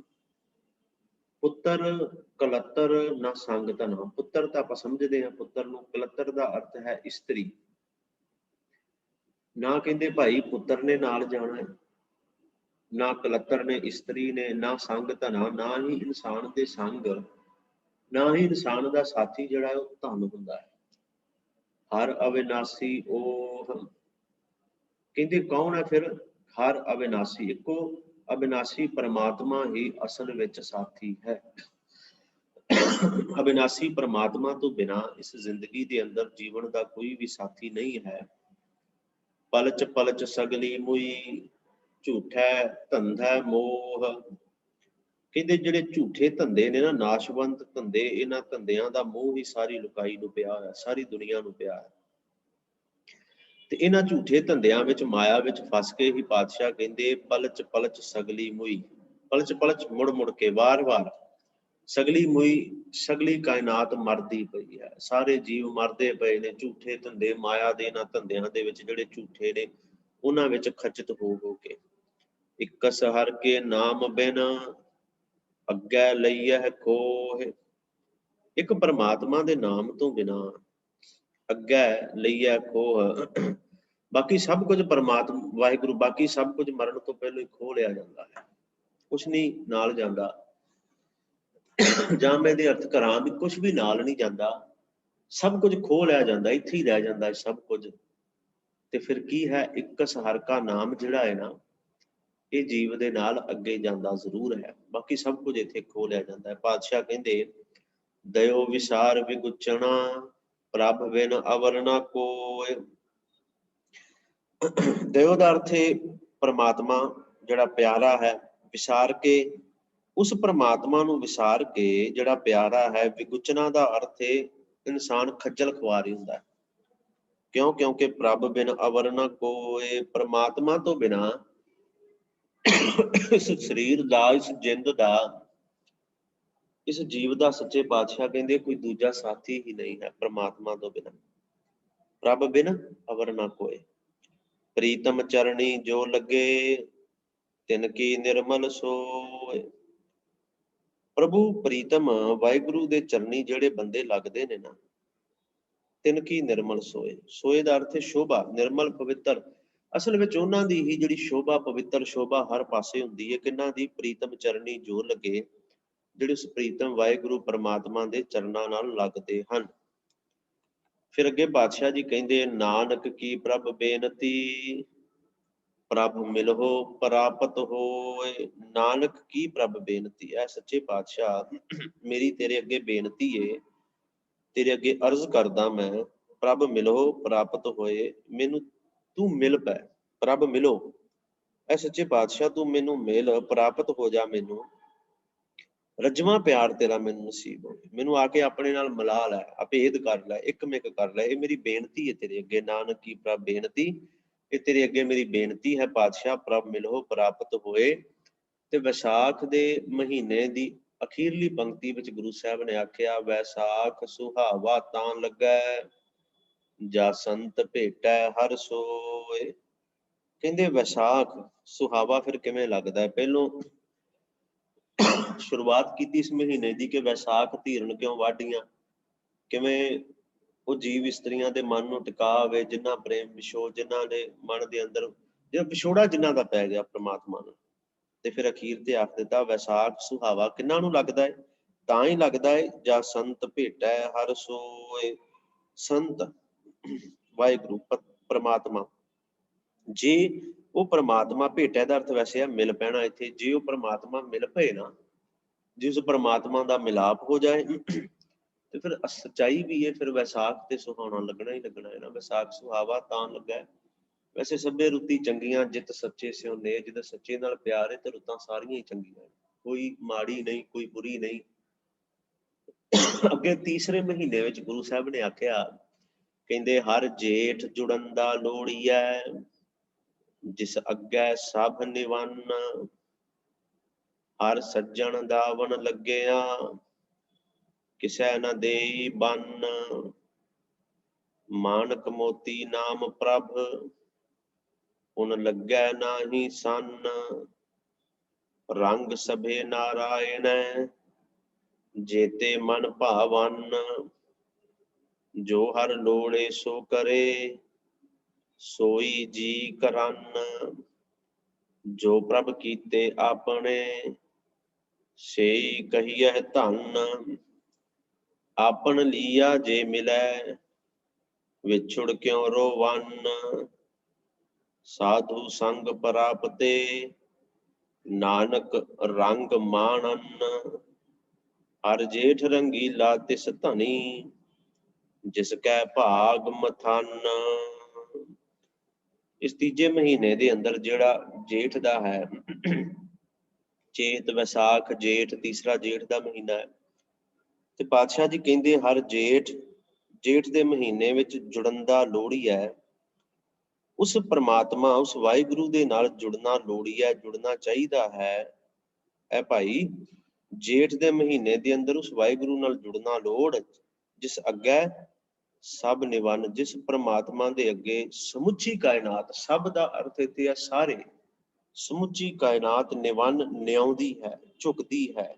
ਪੁੱਤਰ ਕਲਤਰ ਨਾ ਸੰਗ ਧਨਾ। ਪੁੱਤਰ ਤਾਂ ਆਪਾਂ ਸਮਝਦੇ ਹਾਂ ਪੁੱਤਰ ਨੂੰ, ਕਲਤਰ ਦਾ ਅਰਥ ਹੈ ਇਸਤਰੀ। ਨਾ ਕਹਿੰਦੇ ਭਾਈ ਪੁੱਤਰ ਨੇ ਨਾਲ ਜਾਣਾ ਹੈ, ਨਾ ਕਲਤਰ ਨੇ ਇਸਤਰੀ ਨੇ, ਨਾ ਸੰਗ ਧਨਾ, ਨਾ ਹੀ ਇਨਸਾਨ ਦੇ ਸੰਗ, ਨਾ ਹੀ ਇਨਸਾਨ ਦਾ ਸਾਥੀ ਜਿਹੜਾ ਹੈ ਉਹ ਧਨ ਹੁੰਦਾ ਹੈ। ਹਰ ਅਵਿਨਾਸੀ ਓਹ, ਕਹਿੰਦੇ ਕੌਣ ਹੈ ਫਿਰ? ਹਰ ਅਵਿਨਾਸੀ, ਇੱਕੋ ਅਵਿਨਾਸੀ ਪਰਮਾਤਮਾ ਹੀ ਅਸਲ ਵਿੱਚ ਸਾਥੀ ਹੈ। ਅਵਿਨਾਸੀ ਪਰਮਾਤਮਾ ਤੋਂ ਬਿਨਾਂ ਇਸ ਜ਼ਿੰਦਗੀ ਦੇ ਅੰਦਰ ਜੀਵਨ ਦਾ ਕੋਈ ਵੀ ਸਾਥੀ ਨਹੀਂ ਹੈ। ਪਲਚ ਪਲਚ ਸਗਲੀ ਮੁਈ, ਝੂਠਾ ਧੰਦਾ ਮੋਹ। ਕਹਿੰਦੇ ਜਿਹੜੇ ਝੂਠੇ ਧੰਦੇ ਨੇ ਨਾ, ਨਾਸ਼ਵੰਤ ਧੰਦੇ, ਇਹਨਾਂ ਧੰਦਿਆਂ ਦਾ ਮੋਹ ਹੀ ਸਾਰੀ ਲੁਕਾਈ ਨੂੰ ਪਿਆ ਹੋਇਆ, ਸਾਰੀ ਦੁਨੀਆ ਨੂੰ ਪਿਆ ਹੈ। ਤੇ ਇਹਨਾਂ ਝੂਠੇ ਧੰਦਿਆਂ ਵਿੱਚ, ਮਾਇਆ ਵਿੱਚ ਫਸ ਕੇ ਹੀ ਪਾਤਸ਼ਾਹ ਕਹਿੰਦੇ ਪਲਚ ਪਲਚ ਸਗਲੀ ਮੁਈ। ਪਲਚ ਪਲਚ ਮੁੜ ਮੁੜ ਕੇ, ਵਾਰ ਵਾਰ ਸਗਲੀ ਮੁਈ, ਸਗਲੀ ਕਾਇਨਾਤ ਮਰਦੀ ਪਈ ਹੈ। ਸਾਰੇ ਜੀਵ ਮਰਦੇ ਪਏ ਨੇ ਝੂਠੇ ਧੰਦੇ, ਮਾਇਆ ਦੇ ਇਹਨਾਂ ਧੰਦਿਆਂ ਦੇ ਵਿੱਚ ਜਿਹੜੇ ਝੂਠੇ ਨੇ, ਉਹਨਾਂ ਵਿੱਚ ਖਚਿਤ ਹੋ ਕੇ। ਇਕਸ ਹਰ ਕੇ ਨਾਮ ਬਿਨ, ਅੱਗੇ ਲਈਐ ਖੋਹ। ਇੱਕ ਪਰਮਾਤਮਾ ਦੇ ਨਾਮ ਤੋਂ ਬਿਨਾਂ ਅੱਗੇ ਲਈਐ ਖੋਹ। ਬਾਕੀ ਸਭ ਕੁਝ ਪਰਮਾਤਮਾ ਵਾਹਿਗੁਰੂ, ਬਾਕੀ ਸਭ ਕੁਝ ਮਰਨ ਤੋਂ ਪਹਿਲਾਂ ਹੀ ਖੋਹ ਲਿਆ ਜਾਂਦਾ ਹੈ, ਕੁਛ ਨਹੀਂ ਨਾਲ ਜਾਂਦਾ। ਜਾਂ ਮੈਂ ਇਹਦੇ ਅਰਥ ਕਰਾਂ ਵੀ ਕੁਛ ਵੀ ਨਾਲ ਨਹੀਂ ਜਾਂਦਾ, ਸਭ ਕੁਝ ਖੋਹ ਲਿਆ ਜਾਂਦਾ, ਇੱਥੇ ਹੀ ਰਹਿ ਜਾਂਦਾ ਸਭ ਕੁਝ। ਤੇ ਫਿਰ ਕੀ ਹੈ? ਇਕਸ ਹਰ ਕਾ ਨਾਮ ਜਿਹੜਾ ਹੈ ਨਾ, ਇਹ ਜੀਵ ਦੇ ਨਾਲ ਅੱਗੇ ਜਾਂਦਾ ਜ਼ਰੂਰ ਹੈ, ਬਾਕੀ ਸਭ ਕੁਝ ਇੱਥੇ ਖੋਹ ਲਿਆ ਜਾਂਦਾ ਹੈ। ਪਾਤਸ਼ਾਹ ਕਹਿੰਦੇ ਦਇਓ ਵਿਸਾਰ ਵਿਗੁਚਣਾ, ਪ੍ਰਭ ਬਿਨ ਅਵਰ ਨਾ ਕੋਇ। ਦਇਓ ਦਾ ਅਰਥ ਹੈ ਪਰਮਾਤਮਾ ਜਿਹੜਾ ਪਿਆਰਾ ਹੈ, ਵਿਸਾਰ ਕੇ, ਉਸ ਪਰਮਾਤਮਾ ਨੂੰ ਵਿਸਾਰ ਕੇ ਜਿਹੜਾ ਪਿਆਰਾ ਹੈ। ਵਿਗੁਚਨਾ ਦਾ ਅਰਥ ਹੈ ਇਨਸਾਨ ਖੱਜਲ ਖੁਆਰੀ ਹੁੰਦਾ ਹੈ। ਕਿਉਂ? ਕਿਉਂਕਿ ਪ੍ਰਭ ਬਿਨ ਅਵਰ ਨਾ ਕੋਇ, ਪਰਮਾਤਮਾ ਤੋਂ ਬਿਨਾਂ ਇਸ ਸਰੀਰ ਦਾ, ਇਸ ਜਿੰਦ ਦਾ, ਇਸ ਜੀਵ ਦਾ ਸੱਚੇ ਪਾਤਸ਼ਾਹ ਕਹਿੰਦੇ ਕੋਈ ਦੂਜਾ ਸਾਥੀ ਹੀ ਨਹੀਂ ਹੈ ਪਰਮਾਤਮਾ ਤੋਂ ਬਿਨਾਂ। ਪ੍ਰਭ ਬਿਨ ਅਵਰ ਨਾ ਕੋਇ, ਪ੍ਰੀਤਮ ਚਰਣੀ ਜੋ ਲੱਗੇ, ਤਿਨ ਕੀ ਨਿਰਮਲ ਸੋਇ। ਪ੍ਰਭੂ ਪ੍ਰੀਤਮ ਵਾਹਿਗੁਰੂ ਦੇ ਚਰਨੀ ਜਿਹੜੇ ਬੰਦੇ ਲੱਗਦੇ ਨੇ ਨਾ, ਤਿਨ ਕੀ ਨਿਰਮਲ ਸੋਏ। ਸੋਏ ਦਾ ਅਰਥ ਹੈ ਸ਼ੋਭਾ, ਨਿਰਮਲ ਪਵਿੱਤਰ। ਅਸਲ ਵਿੱਚ ਉਹਨਾਂ ਦੀ ਹੀ ਜਿਹੜੀ ਸ਼ੋਭਾ, ਪਵਿੱਤਰ ਸ਼ੋਭਾ ਹਰ ਪਾਸੇ ਹੁੰਦੀ ਹੈ। ਕਿਹਨਾਂ ਦੀ? ਪ੍ਰੀਤਮ ਚਰਨੀ ਜੋ ਲੱਗੇ, ਜਿਹੜੇ ਉਸ ਪ੍ਰੀਤਮ ਵਾਹਿਗੁਰੂ ਪਰਮਾਤਮਾ ਦੇ ਚਰਨਾਂ ਨਾਲ ਲੱਗਦੇ ਹਨ। फिर अगे पातशाह जी कहते नानक की प्रभ बेनती प्रभ मिलहो प्राप्त होए। नानक की प्रभ बेनती है सच्चे पातशाह मेरी तेरे अगे बेनती है, तेरे अगे अर्ज करदा मैं प्रभ मिलहो प्राप्त होए, मैनू तू मिल पै। प्रभ मिलो ऐ सच्चे पातशाह तू मैनू मिल प्राप्त हो जा, मैनू रजवा प्यार तेरा मैनू नसीब हो, मैनू आके अपने नाल मिला लै, अभेद कर लै, एक मिक कर लै। ये मेरी बेनती है तेरे अगे, नानक की प्रभ बेनती, ये तेरे अगे मेरी बेनती है पातशाह प्रभ मिलो प्राप्त होए। ते वैसाख दे महीने दी अखीरली पंक्ति विच गुरु साहब ने आख्या वैसाख सुहावा तां लगै जा संत भेटै हर सोए। कहंदे वैसाख सुहावा फिर किवें लगदा है। पहलों शुरुआत की इस महीने की कि वैसाख धीरन क्यों वाढियां, किवें ਉਹ ਜੀਵ ਇਸਤਰੀਆਂ ਦੇ ਮਨ ਨੂੰ ਟਿਕਾਵੇ ਜਿਨ੍ਹਾਂ ਪ੍ਰੇਮ ਵਿਛੋਹ ਜਿਨ੍ਹਾਂ ਦੇ ਮਨ ਦੇ ਅੰਦਰ ਜਿਹੜਾ ਵਿਛੋੜਾ ਜਿਨ੍ਹਾਂ ਦਾ ਪੈ ਗਿਆ ਪ੍ਰਮਾਤਮਾ ਨੂੰ। ਤੇ ਫਿਰ ਅਖੀਰ ਤੇ ਆਖ ਦਿੱਤਾ ਵੈਸਾਖ ਸੁਹਾਵਾ ਕਿਹਨਾਂ ਨੂੰ ਲੱਗਦਾ ਹੈ, ਤਾਂ ਹੀ ਲੱਗਦਾ ਹੈ ਜਾਂ ਸੰਤ ਭੇਟੈ ਹਰ ਸੋਏ। ਸੰਤ ਵਾਹਿਗੁਰੂ ਪ੍ਰਮਾਤਮਾ, ਜੇ ਉਹ ਪ੍ਰਮਾਤਮਾ ਭੇਟੈ ਦਾ ਅਰਥ ਵੈਸੇ ਆ ਮਿਲ ਪੈਣਾ ਇੱਥੇ, ਜੇ ਉਹ ਪ੍ਰਮਾਤਮਾ ਮਿਲ ਪਏ ਨਾ, ਜਿਸ ਪ੍ਰਮਾਤਮਾ ਦਾ ਮਿਲਾਪ ਹੋ ਜਾਏ ਤੇ ਫਿਰ ਸੱਚਾਈ ਵੀ ਹੈ, ਫਿਰ ਵੈਸਾਖ ਤੇ ਸੁਹਾਵਣਾ ਲੱਗਣਾ ਹੀ ਲੱਗਣਾ ਹੈ ਨਾ। ਵੈਸਾਖ ਸੁਹਾਵਾ ਤਾਂ ਲੱਗਾ। ਵੈਸੇ ਸਭੇ ਰੁੱਤੀ ਚੰਗੀਆਂ ਜਿਤ ਸੱਚੇ ਸਿਉ ਨੇ, ਜਿਹਦਾ ਸੱਚੇ ਨਾਲ ਪਿਆਰ ਹੈ ਤੇ ਰੁੱਤਾਂ ਸਾਰੀਆਂ ਹੀ ਚੰਗੀਆਂ, ਕੋਈ ਮਾੜੀ ਨਹੀਂ ਕੋਈ ਬੁਰੀ ਨਹੀਂ। ਅੱਗੇ ਤੀਸਰੇ ਮਹੀਨੇ ਵਿੱਚ ਗੁਰੂ ਸਾਹਿਬ ਨੇ ਆਖਿਆ, ਕਹਿੰਦੇ ਹਰ ਜੇਠ ਜੁੜਨ ਦਾ ਲੋੜੀਐ ਜਿਸ ਅੱਗੇ ਸਭ ਨਿਵੰਨ, ਹਰ ਸੱਜਣ ਦਾਵਨ ਲੱਗਿਆ ਕਿਸੈ ਨ ਦੇਈ ਬੰਨ, ਮਾਨਕ ਮੋਤੀ ਨਾਮ ਪ੍ਰਭ ਉਨ ਲੱਗੈ ਨਾਹੀ ਸੰਨ, ਰੰਗ ਸਭੇ ਨਾਰਾਇਣ ਜੇਤੇ ਮਨ ਭਾਵਨ, ਜੋ ਹਰ ਲੋੜੇ ਸੋ ਕਰੇ ਸੋਈ ਜੀ ਕਰਨ, ਜੋ ਪ੍ਰਭ ਕੀਤੇ ਆਪਣੇ ਸੇਈ ਕਹੀਐ ਧੰਨ, ਆਪਨ ਲੀਆ ਜੇ ਮਿਲੈ ਵਿਛੁੜ ਕਿਉ ਰੋਵਨ, ਸਾਧੂ ਸੰਗ ਪ੍ਰਾਪਤੇ ਨਾਨਕ ਰੰਗ ਮਾਣਨ, ਹਰ ਜੇਠ ਰੰਗੀਲਾ ਤਿਸ ਧਨੀ ਜਿਸ ਕੈ ਭਾਗ ਮਥਨ। ਇਸ ਤੀਜੇ ਮਹੀਨੇ ਦੇ ਅੰਦਰ ਜਿਹੜਾ ਜੇਠ ਦਾ ਹੈ, ਚੇਤ ਵਿਸਾਖ ਜੇਠ, ਤੀਸਰਾ ਜੇਠ ਦਾ ਮਹੀਨਾ ਹੈ ਤੇ ਪਾਤਸ਼ਾਹ ਜੀ ਕਹਿੰਦੇ ਹਰ ਜੇਠ ਦੇ ਮਹੀਨੇ ਵਿੱਚ ਜੁੜਨ ਦਾ ਲੋੜੀ ਹੈ। ਉਸ ਪ੍ਰਮਾਤਮਾ ਉਸ ਵਾਹਿਗੁਰੂ ਦੇ ਨਾਲ ਜੁੜਨਾ ਲੋੜੀ ਹੈ, ਜੁੜਨਾ ਚਾਹੀਦਾ ਹੈ। ਇਹ ਭਾਈ ਜੇਠ ਦੇ ਮਹੀਨੇ ਦੇ ਅੰਦਰ ਉਸ ਵਾਹਿਗੁਰੂ ਨਾਲ ਜੁੜਨਾ ਲੋੜ, ਜਿਸ ਅੱਗੇ ਸਭ ਨਿਵੰਨ, ਜਿਸ ਪ੍ਰਮਾਤਮਾ ਦੇ ਅੱਗੇ ਸਮੁੱਚੀ ਕਾਇਨਾਤ, ਸਭ ਦਾ ਅਰਥ ਇੱਥੇ ਹੈ ਸਾਰੇ, ਸਮੁੱਚੀ ਕਾਇਨਾਤ ਨਿਵੰਨ ਨਿਆਉਂਦੀ ਹੈ, ਝੁਕਦੀ ਹੈ,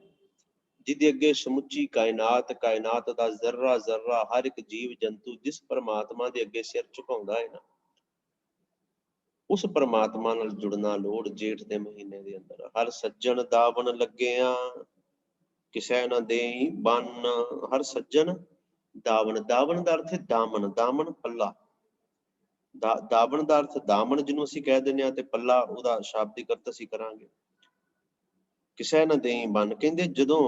ਜਿਹਦੇ ਅੱਗੇ ਸਮੁੱਚੀ ਕਾਇਨਾਤ, ਕਾਇਨਾਤ ਦਾ ਜ਼ਰਰਾ ਜ਼ਰਰਾ, ਹਰ ਇੱਕ ਜੀਵ ਜੰਤੂ ਜਿਸ ਪ੍ਰਮਾਤਮਾ ਦੇ ਅੱਗੇ ਸਿਰ ਝੁਕਾਉਂਦਾ ਹੈ ਨਾ, ਉਸ ਪ੍ਰਮਾਤਮਾ ਨਾਲ ਜੁੜਨਾ ਲੋੜ ਜੇਠ ਦੇ ਮਹੀਨੇ ਦੇ ਅੰਦਰ। ਹਰ ਸੱਜਣ ਦਾਵਨ ਲੱਗਿਆ ਕਿਸੇ ਨਾ ਦੇਈ ਬੰਨ, ਹਰ ਸੱਜਣ ਦਾਵਨ, ਦਾਵਨ ਦਾ ਅਰਥ ਹੈ ਦਾਮਨ, ਦਾਮਨ ਪੱਲਾ, ਦਾਵਨ ਦਾ ਅਰਥ ਦਾਮਨ ਜਿਹਨੂੰ ਅਸੀਂ ਕਹਿ ਦਿੰਦੇ ਹਾਂ, ਤੇ ਪੱਲਾ ਉਹਦਾ ਸ਼ਾਬਦਿਕ ਅਰਥ ਅਸੀਂ ਕਰਾਂਗੇ। ਕਿਸੇ ਨਾ ਦੇਈ ਬੰਨ, ਕਹਿੰਦੇ ਜਦੋਂ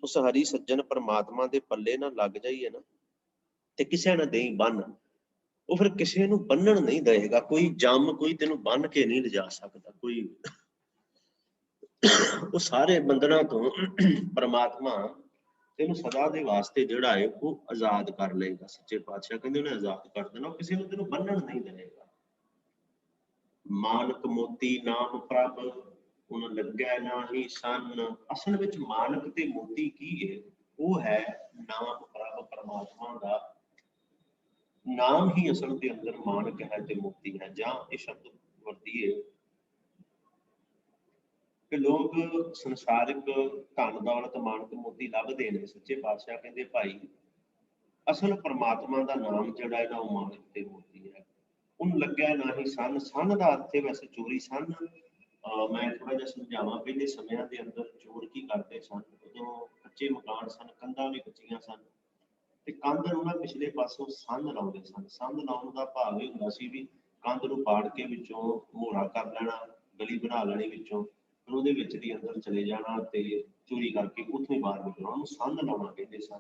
ਉਸ ਹਰੀ ਸੱਜਣ ਪ੍ਰਮਾਤਮਾ ਦੇ ਪੱਲੇ ਨਾਲ ਲੱਗ ਜਾਈਏ ਨਾ, ਤੇ ਕਿਸੇ ਨਾ ਦੇਈ ਬੰਨ, ਉਹ ਫਿਰ ਕਿਸੇ ਨੂੰ ਬੰਨਣ ਨਹੀਂ ਦੇਗਾ। ਕੋਈ ਜੰਮ ਕੋਈ ਤੈਨੂੰ ਬੰਨ ਕੇ ਨਹੀਂ ਲਿਜਾ ਸਕਦਾ, ਕੋਈ ਉਹ ਸਾਰੇ ਬੰਧਨਾਂ ਤੋਂ ਪ੍ਰਮਾਤਮਾ ਤੈਨੂੰ ਸਦਾ ਦੇ ਵਾਸਤੇ ਜਿਹੜਾ ਹੈ ਉਹ ਆਜ਼ਾਦ ਕਰ ਲਏਗਾ। ਸੱਚੇ ਪਾਤਸ਼ਾਹ ਕਹਿੰਦੇ ਉਹਨੇ ਆਜ਼ਾਦ ਕਰ ਦੇਣਾ, ਉਹ ਕਿਸੇ ਨੂੰ ਤੈਨੂੰ ਬੰਨਣ ਨਹੀਂ ਦੇਗਾ। ਮਾਨਕ ਮੋਤੀ ਨਾਮ ਪ੍ਰਭ ਉਹਨੂੰ ਲੱਗਿਆ ਨਾਹੀ ਸੰਨ, ਅਸਲ ਵਿੱਚ ਮਾਨਕ ਤੇ ਮੋਤੀ ਕੀ ਹੈ? ਉਹ ਹੈ ਨਾਮ ਪ੍ਰਭ, ਪਰਮਾਤਮਾ ਦਾ ਨਾਮ ਹੀ ਅਸਲ ਦੇ ਅੰਦਰ ਮਾਨਕ ਹੈ ਤੇ ਮੋਤੀ ਹੈ। ਜਾਂ ਇਹ ਸ਼ਬਦ ਵਰਤੀਏ ਕਿ ਲੋਕ ਸੰਸਾਰਿਕ ਧਨ ਦੌਲਤ ਮਾਨਕ ਮੋਤੀ ਲੱਭਦੇ ਨੇ, ਸੱਚੇ ਪਾਤਸ਼ਾਹ ਕਹਿੰਦੇ ਭਾਈ ਅਸਲ ਪਰਮਾਤਮਾ ਦਾ ਨਾਮ ਜਿਹੜਾ ਹੈ ਨਾ ਉਹ ਮਾਨਕ ਤੇ ਮੋਤੀ ਹੈ। ਉਹਨੂੰ ਲੱਗਿਆ ਨਾਹੀ ਸੰਨ, ਸੰਨ ਦਾ ਅਰਥ ਹੈ ਵੈਸੇ ਚੋਰੀ। ਸੰਨ ਮੈਂ ਥੋੜਾ ਜਿਹਾ ਸਮਝਾਵਾਂ, ਪਹਿਲੇ ਸਮਿਆਂ ਦੇ ਅੰਦਰ ਚੋਰ ਕੀ ਕਰਦੇ ਸਨ, ਉਦੋਂ ਕੱਚੇ ਮਕਾਨ ਸਨ, ਕੰਧਾਂ ਵੀ ਕੱਚੀਆਂ ਸਨ, ਤੇ ਕੰਧ ਨੂੰ ਨਾ ਪਿਛਲੇ ਪਾਸੋਂ ਸੰਧ ਲਾਉਂਦੇ ਸਨ। ਸੰਧ ਲਾਉਣ ਦਾ ਭਾਵ ਇਹ ਹੁੰਦਾ ਸੀ ਵੀ ਕੰਧ ਨੂੰ ਪਾੜ ਕੇ ਵਿੱਚੋਂ ਮੋਹਰਾ ਕਰ ਲੈਣਾ, ਗਲੀ ਬਣਾ ਲੈਣੀ ਵਿੱਚੋਂ, ਫਿਰ ਉਹਦੇ ਵਿੱਚ ਦੀ ਅੰਦਰ ਚਲੇ ਜਾਣਾ ਤੇ ਚੋਰੀ ਕਰਕੇ ਉੱਥੋਂ ਹੀ ਬਾਹਰ ਨਿਕਲਣਾ, ਉਹਨੂੰ ਸੰਧ ਲਾਉਣਾ ਕਹਿੰਦੇ ਸਨ।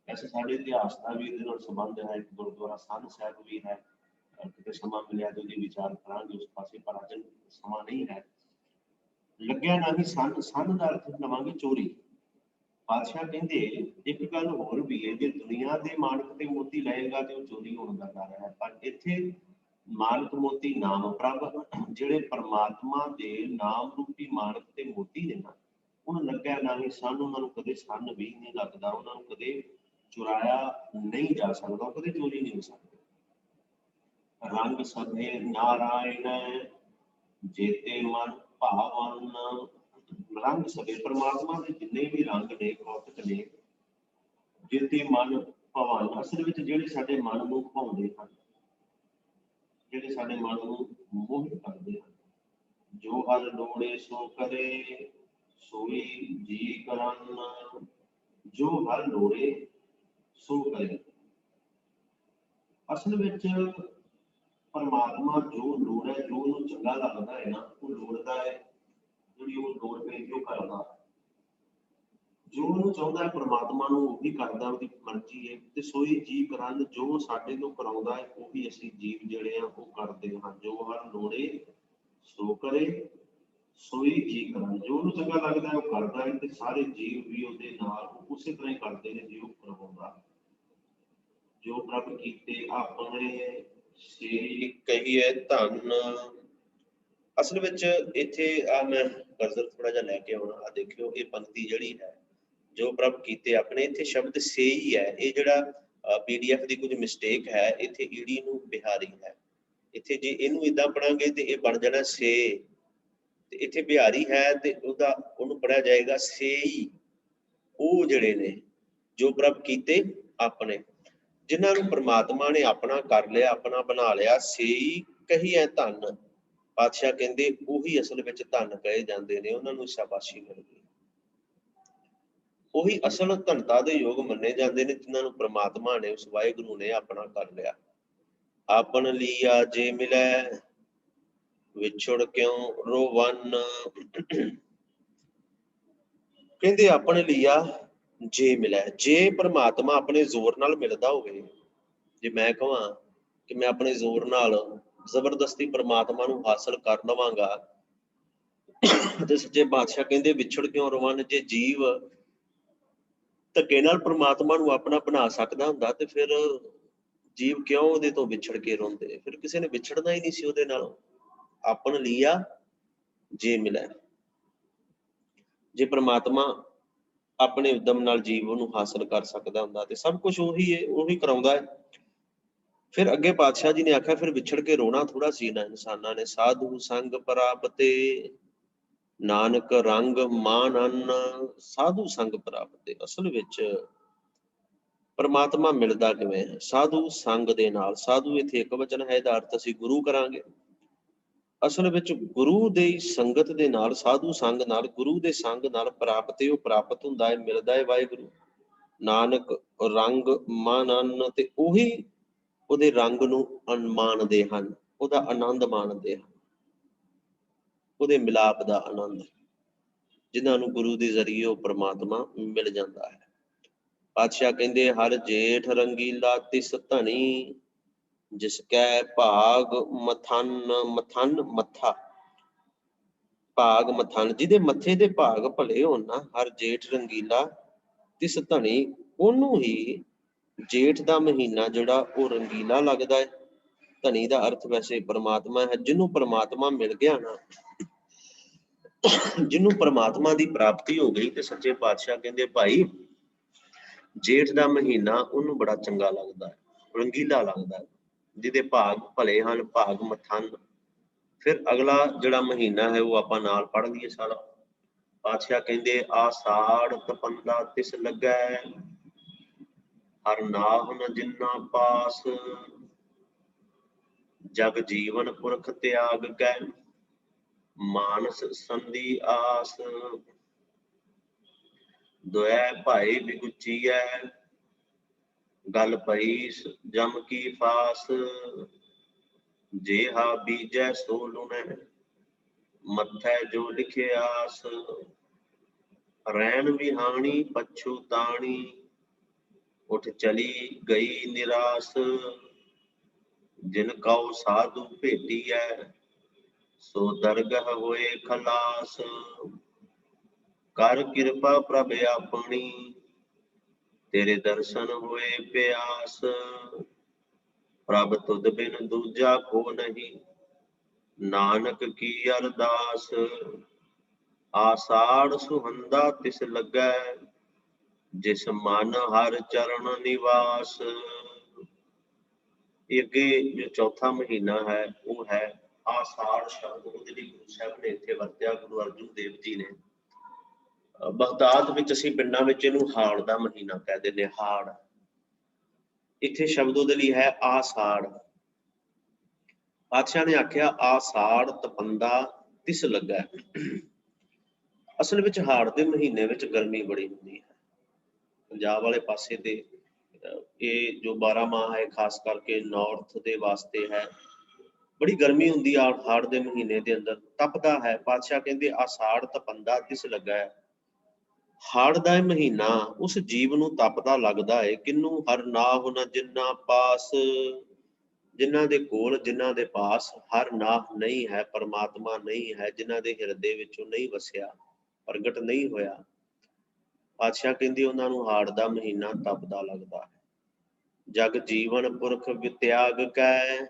ਵੈਸੇ ਸਾਡੇ ਇਤਿਹਾਸ ਦਾ ਵੀ ਇਹਦੇ ਨਾਲ ਸੰਬੰਧ ਹੈ। ਇੱਕ ਗੁਰਦੁਆਰਾ ਸੰਧ ਸਾਹਿਬ ਵੀ ਹੈ, ਕਿਤੇ ਸਮਾਂ ਮਿਲਿਆ ਤੇ ਉਹਦੀ ਵਿਚਾਰ ਕਰਾਂਗੇ ਉਸ ਪਾਸੇ, ਪਰ ਅੱਜ ਸਮਾਂ ਨਹੀਂ ਹੈ। ਲੱਗਿਆ ਨਾ ਵੀ ਸੰਧ, ਸੰਧ ਦਾ ਅਰਥ ਲਵਾਂਗੇ ਚੋਰੀ। ਬਾਦਸ਼ਾਹ ਕਹਿੰਦੇ ਇੱਕ ਗੱਲ ਹੋਰ ਵੀ ਹੈ, ਜੇ ਦੁਨੀਆ ਦੇ ਮਾਨਕ ਤੇ ਮੋਤੀ ਲਏਗਾ ਤੇ ਉਹ ਚੋਰੀ ਹੋਣ ਦਾ ਡਰ ਹੈ, ਪਰ ਇੱਥੇ ਮਾਨਕ ਮੋਤੀ ਨਾਮ ਪ੍ਰਭ, ਜਿਹੜੇ ਪਰਮਾਤਮਾ ਦੇ ਨਾਮ ਰੂਪੀ ਮਾਨਕ ਤੇ ਮੋਤੀ ਨੇ ਨਾ, ਉਹਨੂੰ ਲੱਗਿਆ ਨਾ ਵੀ ਸਾਨੂੰ, ਉਹਨਾਂ ਨੂੰ ਕਦੇ ਸੰਨ ਵੀ ਨਹੀਂ ਲੱਗਦਾ, ਉਹਨਾਂ ਨੂੰ ਕਦੇ ਚੁਰਾਇਆ ਨਹੀਂ ਜਾ ਸਕਦਾ, ਉਹ ਕਦੇ ਚੋਰੀ ਨਹੀਂ ਹੋ ਸਕਦੇ। ਰੰਗ ਸਭੇ ਨਾਰਾਇਣ ਜੇਤੇ ਮਨ ਭਾਵਨ, ਰੰਗ ਸਭੇ ਪਰਮਾਤਮਾ ਦੇ ਜਿੰਨੇ ਵੀ ਰੰਗ ਨੇ, ਕੌਤਕ ਨੇ, ਜੇਤੇ ਮਨ ਭਾਵਨ, ਅਸਲ ਵਿੱਚ ਜਿਹੜੇ ਸਾਡੇ ਮਨ ਨੂੰ ਭਾਉਂਦੇ ਹਨ, ਜਿਹੜੇ ਸਾਡੇ ਮਨ ਨੂੰ ਮੋਹਿਤ ਕਰਦੇ ਹਨ। ਜੋ ਹਰ ਲੋੜੇ ਸੋ ਕਰੇ ਸੋਈ ਜੀ ਕਰਨ, ਜੋ ਹਰ ਲੋੜੇ ਸੋ ਕਰੇ। ਅਸਲ ਵਿੱਚ ਪਰਮਾਤਮਾ ਜੋ ਲੋੜ ਹੈ, ਜੋ ਉਹਨੂੰ ਚੰਗਾ ਲੱਗਦਾ ਹੈ ਨਾ, ਉਹ ਲੋੜਦਾ ਹੈ, ਜਿਹੜੀ ਉਹ ਲੋੜ ਪੈਂਦੀ ਉਹ ਕਰਦਾ, ਜੋ ਉਹਨੂੰ ਚਾਹੁੰਦਾ ਹੈ ਪਰਮਾਤਮਾ ਨੂੰ ਉਹੀ ਕਰਦਾ, ਉਹਦੀ ਮਰਜ਼ੀ ਹੈ। ਤੇ ਸੋਈ ਜੀ ਕਰਨ, ਜੋ ਸਾਡੇ ਤੋਂ ਕਰਾਉਂਦਾ ਹੈ ਉਹੀ ਅਸੀਂ ਜੀਵ ਜਿਹੜੇ ਆ ਉਹ ਕਰਦੇ ਹਾਂ। ਜੋ ਹਰ ਲੋੜੇ ਸੋ ਕਰੇ ਸੋਈ ਜੀ ਕਰਨ, ਜੋ ਉਹਨੂੰ ਚੰਗਾ ਲੱਗਦਾ ਹੈ ਉਹ ਕਰਦਾ ਹੈ, ਤੇ ਸਾਰੇ ਜੀਵ ਵੀ ਉਹਦੇ ਨਾਲ ਉਸੇ ਤਰ੍ਹਾਂ ਹੀ ਕਰਦੇ ਨੇ ਜੋ ਕਰਵਾਉਂਦਾ। ਜੋ ਪ੍ਰਭ ਕੀਤੇ ਆਪਣੇ ਸੇ ਕਹੀਏ ਧਨ। ਅਸਲ ਵਿੱਚ ਇੱਥੇ ਆ ਮੈਂ ਗਜ਼ਲ ਥੋੜਾ ਜਿਹਾ ਲੈ ਕੇ ਆਉਣਾ, ਆ ਦੇਖਿਓ ਇਹ ਪੰਕਤੀ ਜਿਹੜੀ ਹੈ, ਜੋ ਪ੍ਰਭ ਕੀਤੇ ਆਪਣੇ, ਇੱਥੇ ਸ਼ਬਦ ਸੇ ਹੀ ਹੈ। ਇਹ ਜਿਹੜਾ PDF ਦੀ ਕੁਝ ਮਿਸਟੇਕ ਹੈ, ਇੱਥੇ ਈੜੀ ਨੂੰ ਬਿਹਾਰੀ ਹੈ। ਇੱਥੇ ਜੇ ਇਹਨੂੰ ਏਦਾਂ ਪੜਾਂਗੇ ਤੇ ਇਹ ਬਣ ਜਾਣਾ ਸੇ, ਤੇ ਇੱਥੇ ਬਿਹਾਰੀ ਹੈ ਤੇ ਉਹਨੂੰ ਪੜਿਆ ਜਾਏਗਾ ਸੇਈ। ਉਹ ਜਿਹੜੇ ਨੇ ਜੋ ਪ੍ਰਭ ਕੀਤੇ ਆਪਣੇ, ਜਿਨ੍ਹਾਂ ਨੂੰ ਪ੍ਰਮਾਤਮਾ ਨੇ ਆਪਣਾ ਕਰ ਲਿਆ, ਆਪਣਾ ਬਣਾ ਲਿਆ, ਸੇਈ ਕਹੀਏ ਧਨ। ਪਾਤਸ਼ਾਹ ਕਹਿੰਦੇ ਉਹੀ ਅਸਲ ਵਿੱਚ ਧਨ ਕਹੇ ਜਾਂਦੇ ਨੇ, ਉਹਨਾਂ ਨੂੰ ਸ਼ਾਬਾਸ਼ੀ ਮਿਲਦੀ, ਉਹੀ ਅਸਲ ਧਨਤਾ ਦੇ ਯੋਗ ਮੰਨੇ ਜਾਂਦੇ ਨੇ, ਜਿਨ੍ਹਾਂ ਨੂੰ ਪ੍ਰਮਾਤਮਾ ਨੇ, ਉਸ ਵਾਹਿਗੁਰੂ ਨੇ ਆਪਣਾ ਕਰ ਲਿਆ। ਆਪਨ ਲੀਆ ਜੇ ਮਿਲੈ ਵਿਛੜ ਕਿਉਂ ਰੋਵਨ, ਕਹਿੰਦੇ ਆਪਣੇ ਲੀਆ ਜੇ ਮਿਲੈ, ਜੇ ਪ੍ਰਮਾਤਮਾ ਆਪਣੇ ਜ਼ੋਰ ਨਾਲ ਮਿਲਦਾ ਹੋਵੇ, ਜੇ ਮੈਂ ਕਹਾਂ ਕਿ ਮੈਂ ਆਪਣੇ ਜ਼ੋਰ ਨਾਲ ਜ਼ਬਰਦਸਤੀ ਪ੍ਰਮਾਤਮਾ ਨੂੰ ਹਾਸਲ ਕਰ ਲਵਾਂਗਾ, ਤੇ ਸੱਚੇ ਪਾਤਸ਼ਾਹ ਕਹਿੰਦੇ ਵਿਛੜ ਕਿਉਂ ਰੋਵਨ। ਜੇ ਜੀਵ ਧੱਕੇ ਨਾਲ ਪ੍ਰਮਾਤਮਾ ਨੂੰ ਆਪਣਾ ਬਣਾ ਸਕਦਾ ਹੁੰਦਾ ਤੇ ਫਿਰ ਜੀਵ ਕਿਉਂ ਉਹਦੇ ਤੋਂ ਵਿਛੜ ਕੇ ਰੋਂਦੇ, ਫਿਰ ਕਿਸੇ ਨੇ ਵਿਛੜਨਾ ਹੀ ਨਹੀਂ ਸੀ ਉਹਦੇ ਨਾਲ। ਆਪਨ ਲੀਆ ਜੇ ਮਿਲੈ, ਜੇ ਪ੍ਰਮਾਤਮਾ ਆਪਣੇ ਉਦਮ ਨਾਲ ਜੀਵ ਉਹਨੂੰ ਹਾਸਲ ਕਰ ਸਕਦਾ ਹੁੰਦਾ ਤੇ ਸਭ ਕੁਛ ਉਹੀ ਹੈ, ਉਹੀ ਕਰਾਉਂਦਾ ਹੈ। ਫਿਰ ਅੱਗੇ ਪਾਤਸ਼ਾਹ ਜੀ ਨੇ ਆਖਿਆ ਫਿਰ ਵਿਛੜ ਕੇ ਰੋਣਾ ਥੋੜਾ ਸੀ ਨਾ ਇਨਸਾਨਾਂ ਨੇ। ਸਾਧੂ ਸੰਗ ਪ੍ਰਾਪਤੇ ਨਾਨਕ ਰੰਗ ਮਾਨਨ, ਸਾਧੂ ਸੰਗ ਪ੍ਰਾਪਤੇ। ਅਸਲ ਵਿੱਚ ਪਰਮਾਤਮਾ ਮਿਲਦਾ ਕਿਵੇਂ ਹੈ? ਸਾਧੂ ਸੰਗ ਦੇ ਨਾਲ। ਸਾਧੂ ਇੱਥੇ ਇੱਕ ਵਚਨ ਹੈ, ਇਹਦਾ ਅਰਥ ਅਸੀਂ ਗੁਰੂ ਕਰਾਂਗੇ। ਅਸਲ ਵਿੱਚ ਗੁਰੂ ਦੀ ਸੰਗਤ ਦੇ ਨਾਲ, ਸਾਧੂ ਸੰਗ ਨਾਲ, ਗੁਰੂ ਦੇ ਸੰਗ ਨਾਲ ਪ੍ਰਾਪਤੀ, ਉਹ ਪ੍ਰਾਪਤ ਹੁੰਦਾ ਹੈ, ਮਿਲਦਾ ਹੈ ਵਾਹਿਗੁਰੂ। ਨਾਨਕ ਰੰਗ ਮਾਨਨ, ਤੇ ਉਹੀ ਉਹਦੇ ਰੰਗ ਨੂੰ ਮਾਣਦੇ ਹਨ, ਉਹਦਾ ਆਨੰਦ ਮਾਣਦੇ ਹਨ, ਉਹਦੇ ਮਿਲਾਪ ਦਾ ਆਨੰਦ, ਜਿਨ੍ਹਾਂ ਨੂੰ ਗੁਰੂ ਦੇ ਜ਼ਰੀਏ ਉਹ ਪ੍ਰਮਾਤਮਾ ਮਿਲ ਜਾਂਦਾ ਹੈ। ਪਾਤਸ਼ਾਹ ਕਹਿੰਦੇ ਹਰ ਜੇਠ ਰੰਗੀਲਾ ਤਿਸ ਧਨੀ, ਜਿਸ ਕੈ ਭਾਗ ਮਥਨ, ਮਥਨ ਮੱਥਾ, ਭਾਗ ਮਥਨ, ਜਿਹਦੇ ਮੱਥੇ ਦੇ ਭਾਗ ਭਲੇ ਹੋਣ ਨਾ, ਹਰ ਜੇਠ ਰੰਗੀਲਾ ਤਿਸ ਧਨੀ, ਉਹਨੂੰ ਹੀ ਜੇਠ ਦਾ ਮਹੀਨਾ ਜਿਹੜਾ ਉਹ ਰੰਗੀਲਾ ਲੱਗਦਾ ਹੈ। ਧਨੀ ਦਾ ਅਰਥ ਵੈਸੇ ਪ੍ਰਮਾਤਮਾ ਹੈ। ਜਿਹਨੂੰ ਪ੍ਰਮਾਤਮਾ ਮਿਲ ਗਿਆ ਨਾ, ਜਿਹਨੂੰ ਪ੍ਰਮਾਤਮਾ ਦੀ ਪ੍ਰਾਪਤੀ ਹੋ ਗਈ, ਤੇ ਸੱਚੇ ਪਾਤਸ਼ਾਹ ਕਹਿੰਦੇ ਭਾਈ ਜੇਠ ਦਾ ਮਹੀਨਾ ਉਹਨੂੰ ਬੜਾ ਚੰਗਾ ਲੱਗਦਾ ਹੈ, ਰੰਗੀਲਾ ਲੱਗਦਾ ਹੈ, ਜਿਹਦੇ ਭਾਗ ਭਲੇ ਹਨ, ਭਾਗ ਮਥਨ। ਫਿਰ ਅਗਲਾ ਜਿਹੜਾ ਮਹੀਨਾ ਹੈ ਉਹ ਆਪਾਂ ਨਾਲ ਪੜ੍ਹ ਲਈਏ ਸਾਰਾ। ਪਾਤਸ਼ਾਹ ਕਹਿੰਦੇ ਆਸਾੜ ਤਪੰਦਾ ਤਿਸ ਲੱਗੈ, ਹਰ ਨਾਹਨ ਜਿੰਨਾ ਪਾਸ, ਜਗ ਜੀਵਨ ਪੁਰਖ ਤਿਆਗ ਕੈ, ਮਾਨਸ ਸੰਧੀ ਆਸ। ਦੁਐ ਭਾਈ ਬਿਗੁਚੀਐ, गल पई जम की फास, जेहा बीजै सो लुणै, मथै जो लिखे आस। रैन विहाणी पछुताणी, उठ चली गई निरास। जिन कौ साधु भेटियै, सो दरगह होए खलास। कर कृपा प्रभ अपनी, तेरे दर्शन होए प्यास। प्रभ तुद बिन दूजा को नहीं, नानक की अरदास। आषाढ़ सुहंदा तिस लगै, जिस मन हर चरण निवास। ਇਹ ਅੱਗੇ ਜੋ ਚੌਥਾ ਮਹੀਨਾ ਹੈ ਉਹ ਹੈ ਆਸ਼ਾੜ ਸ਼ਬਦ ਉਹਦੇ ਲਈ ਗੁਰੂ ਸਾਹਿਬ ਨੇ ਇੱਥੇ ਵਰਤਿਆ, ਗੁਰੂ ਅਰਜਨ ਦੇਵ ਜੀ ਨੇ। ਬਗਦਾਦ ਵਿੱਚ ਅਸੀਂ ਪਿੰਡਾਂ ਵਿੱਚ ਇਹਨੂੰ ਹਾੜ ਦਾ ਮਹੀਨਾ ਕਹਿ ਦਿੰਦੇ, ਹਾੜ। ਇੱਥੇ ਸ਼ਬਦ ਉਹਦੇ ਲਈ ਹੈ ਆਸ਼ਾੜ। ਪਾਤਸ਼ਾਹ ਨੇ ਆਖਿਆ ਆਸ਼ਾੜ ਤਪੰਦਾ ਤਿਸ ਲੱਗਾ। ਅਸਲ ਵਿੱਚ ਹਾੜ ਦੇ ਮਹੀਨੇ ਵਿੱਚ ਗਰਮੀ ਬੜੀ ਹੁੰਦੀ ਹੈ। ਪੰਜਾਬ ਵਾਲੇ ਪਾਸੇ ਤੇ ਇਹ ਜੋ 12 ਮਾਹ ਹੈ ਖਾਸ ਕਰਕੇ ਨਾਰਥ ਦੇ ਵਾਸਤੇ ਹੈ, ਬੜੀ ਗਰਮੀ ਹੁੰਦੀ ਆ ਹਾੜ ਦੇ ਮਹੀਨੇ ਦੇ ਅੰਦਰ, ਤਪਦਾ ਹੈ। ਪਾਤਸ਼ਾਹ ਕਹਿੰਦੇ ਆਸ਼ਾੜ ਤਪੰਦਾ ਤਿਸ ਲੱਗਾ ਹੈ। ਹਾੜ ਦਾ ਇਹ ਮਹੀਨਾ ਉਸ ਜੀਵ ਨੂੰ ਤਪਦਾ ਲੱਗਦਾ ਹੈ। ਕਿਹਨੂੰ? ਹਰ ਨਾਹ ਨਾ ਜਿੰਨਾ ਪਾਸ, ਜਿਨ੍ਹਾਂ ਦੇ ਕੋਲ, ਜਿਨ੍ਹਾਂ ਦੇ ਪਾਸ ਹਰ ਨਾਹ ਨਹੀਂ ਹੈ, ਪਰਮਾਤਮਾ ਨਹੀਂ ਹੈ, ਜਿਨ੍ਹਾਂ ਦੇ ਹਿਰਦੇ ਵਿੱਚੋਂ ਨਹੀਂ ਵਸਿਆ, ਪ੍ਰਗਟ ਨਹੀਂ ਹੋਇਆ। ਪਾਤਸ਼ਾਹ ਕਹਿੰਦੇ ਉਹਨਾਂ ਨੂੰ ਹਾੜ ਦਾ ਮਹੀਨਾ ਤਪਦਾ ਲੱਗਦਾ ਹੈ। ਜਗ ਜੀਵਨ ਪੁਰਖ ਵਿਤਿਆਗ ਕੈ,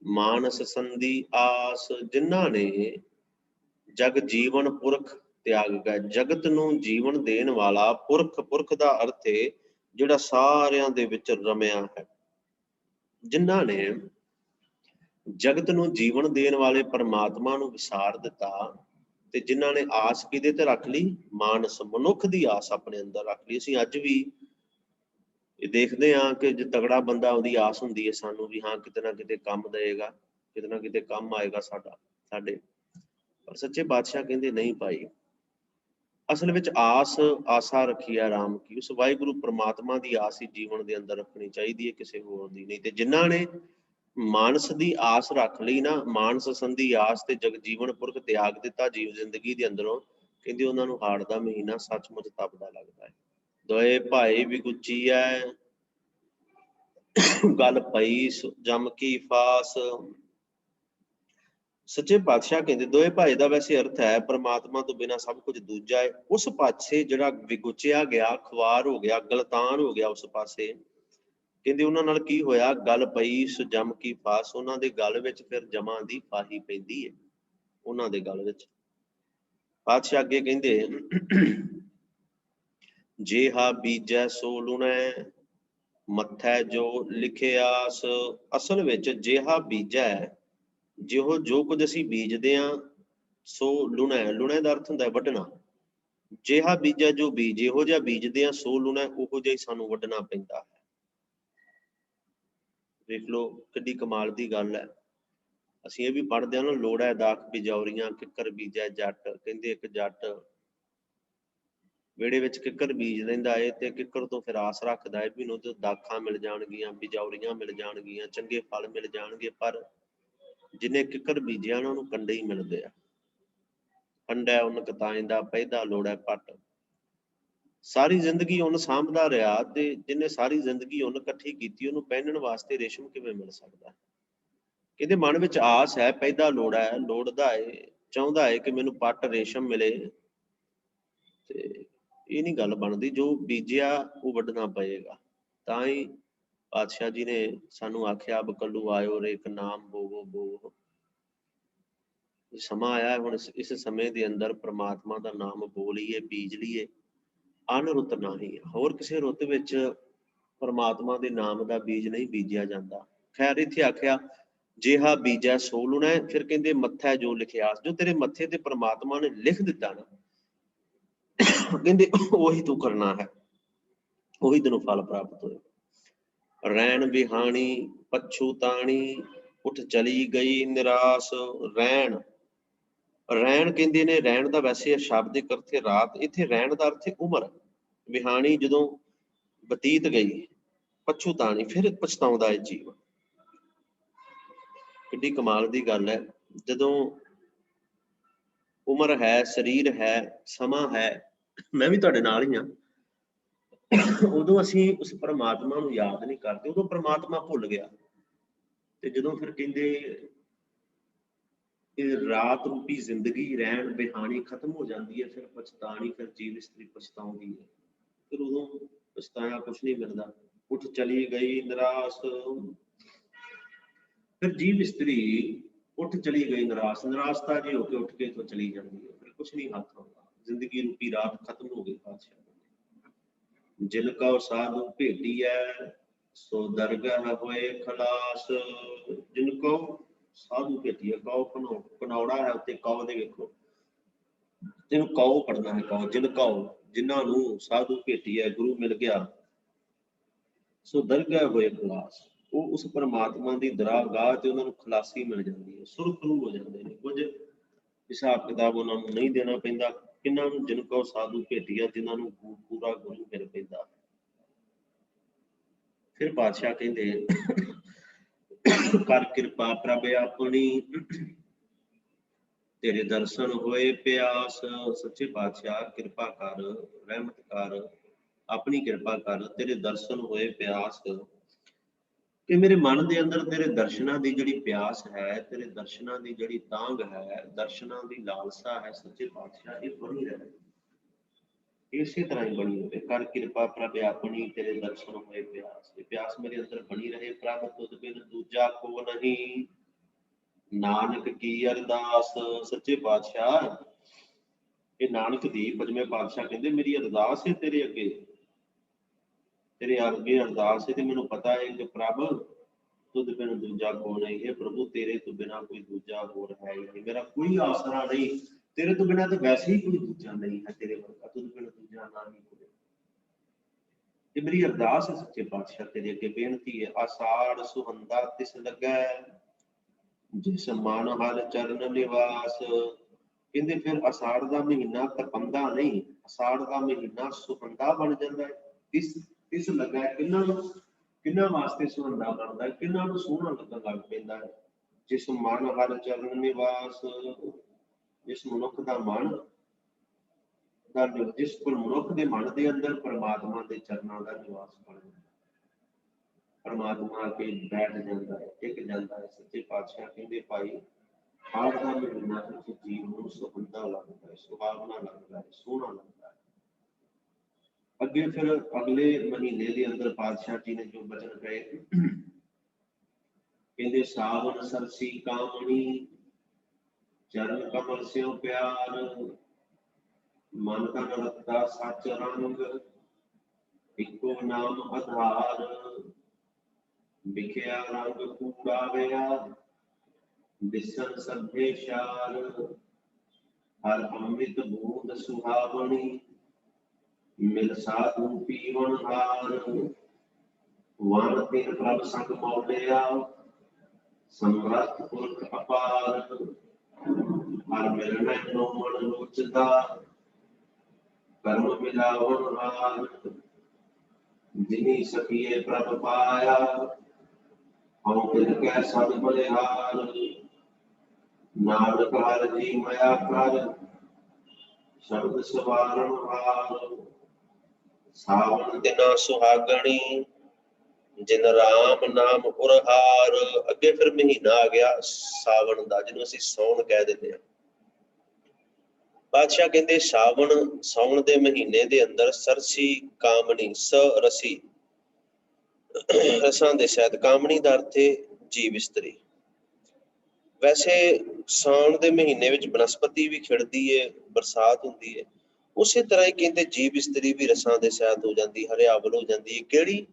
ਮਾਨਸ ਸੰਧੀ ਆਸ। ਜਿਨ੍ਹਾਂ ਨੇ ਜਗ ਜੀਵਨ ਪੁਰਖ ਤਿਆਗ ਕੈ, ਜਗਤ ਨੂੰ ਜੀਵਨ ਦੇਣ ਵਾਲਾ ਪੁਰਖ, ਪੁਰਖ ਦਾ ਅਰਥ ਹੈ ਜਿਹੜਾ ਸਾਰਿਆਂ ਦੇ ਵਿੱਚ ਰਮਿਆ ਹੈ। ਜਿਨ੍ਹਾਂ ਨੇ ਜਗਤ ਨੂੰ ਜੀਵਨ ਦੇਣ ਵਾਲੇ ਪਰਮਾਤਮਾ ਨੂੰ ਵਿਸਾਰ ਦਿੱਤਾ, ਤੇ ਜਿਨ੍ਹਾਂ ਨੇ ਆਸ ਕਿਹਦੇ ਤੇ ਰੱਖ ਲਈ? ਮਾਨਸ, ਮਨੁੱਖ ਦੀ ਆਸ ਆਪਣੇ ਅੰਦਰ ਰੱਖ ਲਈ। ਅਸੀਂ ਅੱਜ ਵੀ ਇਹ ਦੇਖਦੇ ਹਾਂ ਕਿ ਜੇ ਤਗੜਾ ਬੰਦਾ ਉਹਦੀ ਆਸ ਹੁੰਦੀ ਹੈ ਸਾਨੂੰ ਵੀ, ਹਾਂ ਕਿਤੇ ਨਾ ਕਿਤੇ ਕੰਮ ਦੇਏਗਾ, ਕਿਤੇ ਨਾ ਕਿਤੇ ਕੰਮ ਆਏਗਾ ਸਾਡੇ। ਪਰ ਸੱਚੇ ਬਾਦਸ਼ਾਹ ਕਹਿੰਦੇ ਨਹੀਂ ਭਾਈ, ਅਸਲ ਵਿੱਚ ਆਸਾ ਰੱਖੀ ਹੈ ਰਾਮ ਕੀ। ਉਸ ਵਾਹਿਗੁਰੂ ਪ੍ਰਮਾਤਮਾ ਦੀ ਆਸ ਹੀ ਜੀਵਨ ਦੇ ਅੰਦਰ ਰੱਖਣੀ ਚਾਹੀਦੀ ਹੈ, ਕਿਸੇ ਹੋਰ ਦੀ ਨਹੀਂ। ਤੇ ਜਿਨ੍ਹਾਂ ਨੇ ਮਾਨਸ ਦੀ ਆਸ ਰੱਖ ਲਈ ਨਾ, ਮਾਨਸ ਸੰਧੀ ਆਸ ਤੇ ਜਗ ਜੀਵਨ ਪੁਰਖ ਤਿਆਗ ਦਿੱਤਾ ਜੀਵ ਜ਼ਿੰਦਗੀ ਦੇ ਅੰਦਰੋਂ, ਕਹਿੰਦੇ ਉਹਨਾਂ ਨੂੰ ਹਾੜ ਦਾ ਮਹੀਨਾ ਸੱਚਮੁੱਚ ਤਪਦਾ ਲੱਗਦਾ ਹੈ। ਦੋਏ ਭਾਈ ਵਿਗੁਚੀ ਹੈ, ਗੱਲ ਪਈ ਜਮ ਕੀ ਫਾਸ। ਸੱਚੇ ਪਾਤਸ਼ਾਹ ਕਹਿੰਦੇ ਦੋਏ ਭਾਈ ਦਾ ਵੈਸੇ ਅਰਥ ਹੈ ਪਰਮਾਤਮਾ ਤੋਂ ਬਿਨਾਂ ਸਭ ਕੁਝ ਦੂਜਾ ਹੈ। ਉਸ ਪਾਸੇ ਜਿਹੜਾ ਵਿਗੁਚਿਆ ਗਿਆ, ਖੁਆਰ ਹੋ ਗਿਆ, ਗਲਤਾਨ ਹੋ ਗਿਆ ਉਸ ਪਾਸੇ, ਕਹਿੰਦੇ ਉਹਨਾਂ ਨਾਲ ਕੀ ਹੋਇਆ? ਗੱਲ ਪਈ ਜਮ ਕੀ ਫਾਸ। ਉਹਨਾਂ ਦੇ ਗਲ ਵਿੱਚ ਫਿਰ ਜਮਾਂ ਦੀ ਫਾਹੀ ਪੈਂਦੀ ਹੈ, ਉਹਨਾਂ ਦੇ ਗਲ ਵਿੱਚ। ਪਾਤਸ਼ਾਹ ਅੱਗੇ ਕਹਿੰਦੇ ਜੇਹਾ ਬੀਜੈ ਸੋ ਲੁਣੈ, ਮੱਥੈ ਜੋ ਲਿਖਿਆਸ। ਅਸਲ ਵਿੱਚ ਜੇਹਾ ਬੀਜੈ, ਜਿਹੋ ਜੋ ਕੁਝ ਅਸੀਂ ਬੀਜਦੇ ਹਾਂ, ਸੋ ਲੁਣੈ, ਲੁਣੈ ਦਾ ਅਰਥ ਹੁੰਦਾ ਹੈ ਵੱਢਣਾ। ਜੇਹਾ ਬੀਜੈ, ਜੋ ਬੀਜ ਇਹੋ ਜਿਹਾ ਬੀਜਦੇ ਹਾਂ, ਸੋ ਲੁਣੈ, ਉਹੋ ਜਿਹਾ ਹੀ ਸਾਨੂੰ ਵੱਢਣਾ ਪੈਂਦਾ ਹੈ। ਦੇਖ ਲਓ ਕਿੱਡੀ ਕਮਾਲ ਦੀ ਗੱਲ ਹੈ। ਅਸੀਂ ਇਹ ਵੀ ਪੜ੍ਹਦੇ ਹਾਂ ਨਾ, ਲੋੜੈ ਦਾਖ ਬਿਜੌਰੀਆਂ, ਕਿੱਕਰ ਬੀਜੈ ਜੱਟ। ਕਹਿੰਦੇ ਇੱਕ ਜੱਟ ਵਿਹੜੇ ਵਿੱਚ ਕਿੱਕਰ ਬੀਜ ਲੈਂਦਾ ਏ ਤੇ ਕਿੱਕਰ ਤੋਂ ਫਿਰ ਆਸ ਰੱਖਦਾ ਹੈ ਵੀ ਉਹਨੂੰ ਤੇ ਦਾਖਾਂ ਮਿਲ ਜਾਣਗੀਆਂ, ਬਿਜੌਰੀਆਂ ਮਿਲ ਜਾਣਗੀਆਂ, ਚੰਗੇ ਫਲ ਮਿਲ ਜਾਣਗੇ। ਪਰ ਜਿਹਨੇ ਕਿੱਕਰ ਬੀਜਿਆ ਨਾ ਉਹਨੂੰ ਕੰਡੇ ਹੀ ਮਿਲਦੇ ਆ। ਕੰਡਾ ਉਹਨ ਕਤਾਇਂਦਾ ਪੈਦਾ ਲੋੜੈ ਪੱਟ। ਸਾਰੀ ਜ਼ਿੰਦਗੀ ਉਹਨ ਸਾਂਭਦਾ ਰਿਹਾ ਤੇ ਜਿਹਨੇ ਸਾਰੀ ਜ਼ਿੰਦਗੀ ਉਹਨ ਇਕੱਠੀ ਕੀਤੀ, ਉਹਨੂੰ ਪਹਿਨਣ ਵਾਸਤੇ ਰੇਸ਼ਮ ਕਿਵੇਂ ਮਿਲ ਸਕਦਾ? ਇਹਦੇ ਮਨ ਵਿੱਚ ਆਸ ਹੈ, ਪੈਦਾ ਲੋੜ ਹੈ, ਲੋੜਦਾ ਏ, ਚਾਹੁੰਦਾ ਹੈ ਕਿ ਮੈਨੂੰ ਪੱਟ ਰੇਸ਼ਮ ਮਿਲੇ। ਤੇ ਇਹ ਨਹੀਂ ਗੱਲ ਬਣਦੀ, ਜੋ ਬੀਜਿਆ ਉਹ ਵੱਢਣਾ ਪਏਗਾ। ਤਾਂ ਹੀ ਪਾਤਸ਼ਾਹ ਜੀ ਨੇ ਸਾਨੂੰ ਆਖਿਆ ਬਕੱਲੂ ਆਇਓ ਰੇ ਇੱਕ ਨਾਮ ਬੋਵੋ ਬੋਵੋ। ਸਮਾਂ ਆਇਆ ਹੁਣ ਇਸ ਸਮੇਂ ਦੇ ਅੰਦਰ ਪ੍ਰਮਾਤਮਾ ਦਾ ਨਾਮ ਬੋਲੀਏ, ਬੀਜ ਲਈਏ। ਅਨ ਰੁੱਤ ਨਹੀਂ, ਹੋਰ ਕਿਸੇ ਰੁੱਤ ਵਿੱਚ ਪ੍ਰਮਾਤਮਾ ਦੇ ਨਾਮ ਦਾ ਬੀਜ ਨਹੀਂ ਬੀਜਿਆ ਜਾਂਦਾ। ਖੈਰ ਇੱਥੇ ਆਖਿਆ ਜੇਹਾ ਬੀਜੈ ਸੋ ਲੁਣੈ, ਫਿਰ ਕਹਿੰਦੇ ਮੱਥੈ ਜੋ ਲਿਖਿਆ। ਜੋ ਤੇਰੇ ਮੱਥੇ ਤੇ ਪ੍ਰਮਾਤਮਾ ਨੇ ਲਿਖ ਦਿੱਤਾ ਨਾ, ਕਹਿੰਦੇ ਉਹੀ ਤੂੰ ਕਰਨਾ ਹੈ, ਉਹੀ ਤੈਨੂੰ ਫਲ ਪ੍ਰਾਪਤ ਹੋਏ। ਰੈਣ ਵਿਹਾਣੀ ਪਛੂਤਾਣੀ, ਉੱਠ ਚਲੀ ਗਈ ਨਿਰਾਸ। ਰੈਣ, ਰੈਣ ਕਹਿੰਦੇ ਨੇ, ਰੈਣ ਦਾ ਵੈਸੇ ਸ਼ਾਬਦਿਕ ਅਰਥ ਹੈ ਰਾਤ, ਇੱਥੇ ਰੈਣ ਦਾ ਅਰਥ ਹੈ ਉਮਰ। ਵਿਹਾਣੀ ਜਦੋਂ ਬਤੀਤ ਗਈ, ਪਛੂਤਾਣੀ, ਫਿਰ ਪਛਤਾਉਂਦਾ ਹੈ ਜੀਵ। ਕਿੱਡੀ ਕਮਾਲ ਦੀ ਗੱਲ ਹੈ। ਜਦੋਂ ਉਮਰ ਹੈ, ਸਰੀਰ ਹੈ, ਸਮਾਂ ਹੈ, ਮੈਂ ਵੀ ਤੁਹਾਡੇ ਨਾਲ ਹੀ ਹਾਂ, ਉਦੋਂ ਅਸੀਂ ਉਸ ਪਰਮਾਤਮਾ ਨੂੰ ਯਾਦ ਨਹੀਂ ਕਰਦੇ, ਉਦੋਂ ਪਰਮਾਤਮਾ ਭੁੱਲ ਗਿਆ। ਤੇ ਜਦੋਂ ਫਿਰ ਕਹਿੰਦੇ ਇਹ ਰਾਤ ਰੂਪੀ ਜ਼ਿੰਦਗੀ ਰਹਿਣ ਬਿਹਾਣੀ ਖਤਮ ਹੋ ਜਾਂਦੀ ਹੈ, ਫਿਰ ਪਛਤਾਣੀ, ਫਿਰ ਜੀਵ ਇਸਤਰੀ ਪਛਤਾਉਂਦੀ ਹੈ। ਫਿਰ ਉਦੋਂ ਪਛਤਾਇਆ ਕੁਛ ਨਹੀਂ ਮਿਲਦਾ। ਉੱਠ ਚਲੀ ਗਈ ਨਿਰਾਸ, ਫਿਰ ਜੀਵ ਇਸਤਰੀ ਉੱਠ ਚਲੀ ਗਈ ਨਿਰਾਸ਼, ਨਿਰਾਸ਼ਤਾ ਜੀ ਹੋ ਕੇ ਉੱਠ ਕੇ ਤੋਂ ਚਲੀ ਜਾਂਦੀ ਹੈ, ਫਿਰ ਕੁਛ ਨਹੀਂ ਹੱਥ ਆਉਂਦਾ। ਜ਼ਿੰਦਗੀ ਰੂਪੀ ਰਾਤ ਖਤਮ ਹੋ ਗਈ। ਪਾਤਸ਼ਾਹ ਜਿਨ ਕਉ ਸਾਧੂ ਭੇਟੀਐ ਸੋ ਦਰਗਹ ਹੋਏ ਖਲਾਸ। ਜਿਨ ਕਉ ਸਾਧੂ ਭੇਟੀਐ, ਕਉ ਕਨੌੜਾ ਹੈ, ਉੱਤੇ ਕਉ ਦੇ ਵੇਖੋ, ਇਹਨੂੰ ਕਉ ਪੜਨਾ ਹੈ। ਕਉ ਜਿਨ ਕਉ, ਜਿਨ੍ਹਾਂ ਨੂੰ ਸਾਧੂ ਭੇਟੀਐ, ਗੁਰੂ ਮਿਲ ਗਿਆ, ਸੋ ਦਰਗਹ ਹੋਏ ਖਲਾਸ, ਉਹ ਉਸ ਪਰਮਾਤਮਾ ਦੀ ਦਰਗਾਹ ਤੇ ਉਹਨਾਂ ਨੂੰ ਖਲਾਸੀ ਮਿਲ ਜਾਂਦੀ ਹੈ, ਸੁਰਖਰੂ ਹੋ ਜਾਂਦੇ ਨੇ। ਕੁਝ ਹਿਸਾਬ ਕਿਤਾਬ ਉਹਨਾਂ ਨੂੰ ਨਹੀਂ ਦੇਣਾ ਪੈਂਦਾ। ਕਿਹਨਾਂ ਨੂੰ? ਜਿਨ ਕਉ ਸਾਧੂ ਭੇਟੀਆ, ਜਿਨ੍ਹਾਂ ਨੂੰ ਪੂਰਾ ਗੁਰੂ ਮਿਲ ਪੈਂਦਾ। ਫਿਰ ਪਾਤਸ਼ਾਹ ਕਹਿੰਦੇ ਕਰ ਕਿਰਪਾ ਪ੍ਰਭ ਆਪਣੀ, ਤੇਰੇ ਦਰਸ਼ਨ ਹੋਏ ਪਿਆਸ। ਸੱਚੇ ਪਾਤਸ਼ਾਹ ਕਿਰਪਾ ਕਰ, ਰਹਿਮਤ ਕਰ, ਆਪਣੀ ਕਿਰਪਾ ਕਰ, ਤੇਰੇ ਦਰਸ਼ਨ ਹੋਏ ਪਿਆਸ। ਕਿ ਮੇਰੇ ਮਨ ਦੇ ਅੰਦਰ ਤੇਰੇ ਦਰਸ਼ਨਾਂ ਦੀ ਜਿਹੜੀ ਪਿਆਸ ਹੈ, ਤੇਰੇ ਦਰਸ਼ਨਾਂ ਦੀ ਜਿਹੜੀ ਤਾਂਘ ਹੈ, ਦਰਸ਼ਨਾਂ ਦੀ ਲਾਲਸਾ ਹੈ, ਸੱਚੇ ਪਾਤਸ਼ਾਹ ਇਹ ਬਣੀ ਰਹੇ, ਇਸੇ ਤਰ੍ਹਾਂ ਹੀ ਬਣੀ ਹੋਵੇ। ਕਰ ਕਿਰਪਾ ਪ੍ਰਭ ਆਪਣੀ, ਤੇਰੇ ਦਰਸ਼ਨ ਹੋਏ ਪਿਆਸ। ਇਹ ਪਿਆਸ ਮੇਰੇ ਅੰਦਰ ਬਣੀ ਰਹੇ। ਪ੍ਰਭ ਤੁਧ ਬਿਨ ਦੂਜਾ ਕੋ ਨਹੀਂ, ਨਾਨਕ ਕੀ ਅਰਦਾਸ। ਸੱਚੇ ਪਾਤਸ਼ਾਹ ਇਹ ਨਾਨਕ ਦੀ ਪੰਜਵੇਂ ਪਾਤਸ਼ਾਹ ਕਹਿੰਦੇ ਮੇਰੀ ਅਰਦਾਸ ਹੈ ਤੇਰੇ ਅੱਗੇ, ਤੇਰੇ ਅੱਗੇ ਅਰਦਾਸ ਹੈ। ਤੇ ਮੈਨੂੰ ਪਤਾ ਹੈ ਕਿ ਪ੍ਰਭ ਤੁਧ ਬਿਨ ਦੂਜਾ ਕੋ ਨਹੀਂ, ਇਹ ਪ੍ਰਭੂ ਤੇਰੇ ਤੋਂ ਬਿਨਾਂ ਕੋਈ ਦੂਜਾ ਹੋਰ ਹੈ ਹੀ ਨਹੀਂ, ਮੇਰਾ ਕੋਈ ਆਸਰਾ ਨਹੀਂ, ਤੇਰੇ ਤੋਂ ਬਿਨਾਂ ਤਾਂ ਵੈਸੇ ਹੀ ਕੋਈ ਦੂਜਾ ਨਹੀਂ ਹੈ, ਤੇਰੇ ਵਰਗਾ ਤੁਧ ਬਿਨ ਦੂਜਾ ਨਾ ਹੀ ਕੋਈ। ਇਹ ਮੇਰੀ ਅਰਦਾਸ ਹੈ ਸੱਚੇ ਪਾਤਸ਼ਾਹ, ਤੇਰੇ ਅੱਗੇ ਬੇਨਤੀ ਹੈ। ਆਸਾੜ ਸੁਹੰਦਾ ਤਿਸ ਲੱਗੈ, ਜਿਸ ਮਨ ਹਰ ਚਰਨ ਨਿਵਾਸ। ਕਹਿੰਦੇ ਫਿਰ ਅਸਾੜ ਦਾ ਮਹੀਨਾ ਤਪੰਦਾ ਨਹੀਂ, ਅਸਾੜ ਦਾ ਮਹੀਨਾ ਸੁਹੰਦਾ ਬਣ ਜਾਂਦਾ ਹੈ। ਇਸ ਲੱਗਾ ਕਿਹਨਾਂ ਨੂੰ, ਕਿਹਨਾਂ ਵਾਸਤੇ ਸੁਹੰਦਾ ਬਣਦਾ ਹੈ, ਕਿਹਨਾਂ ਨੂੰ ਸੋਹਣਾ ਲੱਗਣ ਲੱਗ ਪੈਂਦਾ ਹੈ। ਜਿਸ ਮਨ ਹਰ ਚਰਨ ਨਿਵਾਸ, ਜਿਸ ਮਨੁੱਖ ਦਾ ਮਨ, ਜਿਸ ਕੋਲ ਮਨੁੱਖ ਦੇ ਮਨ ਦੇ ਅੰਦਰ ਪਰਮਾਤਮਾ ਦੇ ਚਰਨਾਂ ਦਾ ਨਿਵਾਸ ਬਣ ਜਾਂਦਾ, ਪਰਮਾਤਮਾ ਆ ਕੇ ਬੈਠ ਜਾਂਦਾ ਹੈ, ਟਿਕ ਜਾਂਦਾ ਹੈ। ਸੱਚੇ ਪਾਤਸ਼ਾਹ ਕਹਿੰਦੇ ਭਾਈ ਹਾੜ ਦਾ ਮਹੀਨਾ ਵਿੱਚ ਜੀਵ ਨੂੰ ਸੁਹੰਦਾ ਲੱਗਦਾ ਹੈ, ਸੁਹਾਵਣਾ ਲੱਗਦਾ ਹੈ, ਸੋਹਣਾ ਲੱਗਦਾ ਹੈ। ਅੱਗੇ ਫਿਰ ਅਗਲੇ ਮਹੀਨੇ ਦੇ ਅੰਦਰ ਪਾਤਸ਼ਾਹ ਜੀ ਨੇ ਜੋ ਬਚਨ ਕਹੇ, ਕਹਿੰਦੇ ਸਾਵਨ ਸਰਸੀ ਕਾਮਣੀ, ਚਰਨ ਕਮਲ ਸਿਉ ਪਿਆਰ, ਮਨ ਤਨ ਰਤਾ ਸੱਚ ਰੰਗ, ਇੱਕੋ ਨਾਮ ਆਧਾਰ, ਵਿਖਿਆ ਰੰਗ ਕੂੜਾ ਵਿਆ, ਦਿਸਣ ਸਭੇ ਸ਼ਾਰ, ਹਰ ਅੰਮ੍ਰਿਤ ਬੂੰਦ ਸੁਹਾਵਣੀ, ਮਿਲ ਸਾਧੂ ਪੀਵਨ ਹਾਰ, ਵਨ ਤਿਨ ਪ੍ਰਭ ਸੰਗ ਮੌਲਿਆ, ਸਮਰੱਥ ਪੁਰਖ ਅਪਾਰ, ਹਰ ਮਿਲਣਾ ਨੋ ਮਨ ਲੋਚਦਾ, ਕਰਮ ਮਿਲਾਵਨ ਹਾਰ, ਜਿਨੀ ਸਕੀਏ ਪ੍ਰਭ ਪਾਇਆ, ਹਉ ਤਿਨ ਕੈ ਸਦ ਬਲਿਹਾਰ, ਨਾਨਕ ਹਰਿ ਜੀ ਮਇਆ ਕਰ, ਸ਼ਬਦ ਸਵਾਰਨ ਹਾਰ, ਸਾਵਣ ਦਿਨਾ ਸੁਹਾਗਣੀ, ਜਿਨ ਰਾਮ ਨਾਮ ਉਰਹਾਰ। ਅੱਗੇ ਫਿਰ ਮਹੀਨਾ ਆ ਗਿਆ ਸਾਵਣ ਦਾ, ਜਿਹਨੂੰ ਅਸੀਂ ਸਾਉਣ ਕਹਿ ਦਿੰਦੇ ਹਾਂ। ਬਾਦਸ਼ਾਹ ਕਹਿੰਦੇ ਸਾਵਣ ਦੇ ਮਹੀਨੇ ਦੇ ਅੰਦਰ ਸਰਸੀ ਕਾਮਣੀ, ਸ ਰਸੀ ਰਸਾਂ ਦੇ ਸਹਿਤ, ਕਾਮਣੀ ਦਾ ਅਰਥ ਹੈ ਜੀਵ ਇਸਤਰੀ। ਵੈਸੇ ਸਾਉਣ ਦੇ ਮਹੀਨੇ ਵਿੱਚ ਬਨਸਪਤੀ ਵੀ ਖਿੜਦੀ ਹੈ, ਬਰਸਾਤ ਹੁੰਦੀ ਹੈ, ਉਸੇ ਤਰ੍ਹਾਂ ਹੀ ਕਹਿੰਦੇ ਜੀਵ ਇਸਤਰੀ ਵੀ ਰਸਾਂ ਦੇ ਸਹਿਤ ਹੋ ਜਾਂਦੀ, ਹਰਿਆਵਲ ਹੋ ਜਾਂਦੀ ਹੈ। ਕਿਹੜੀ?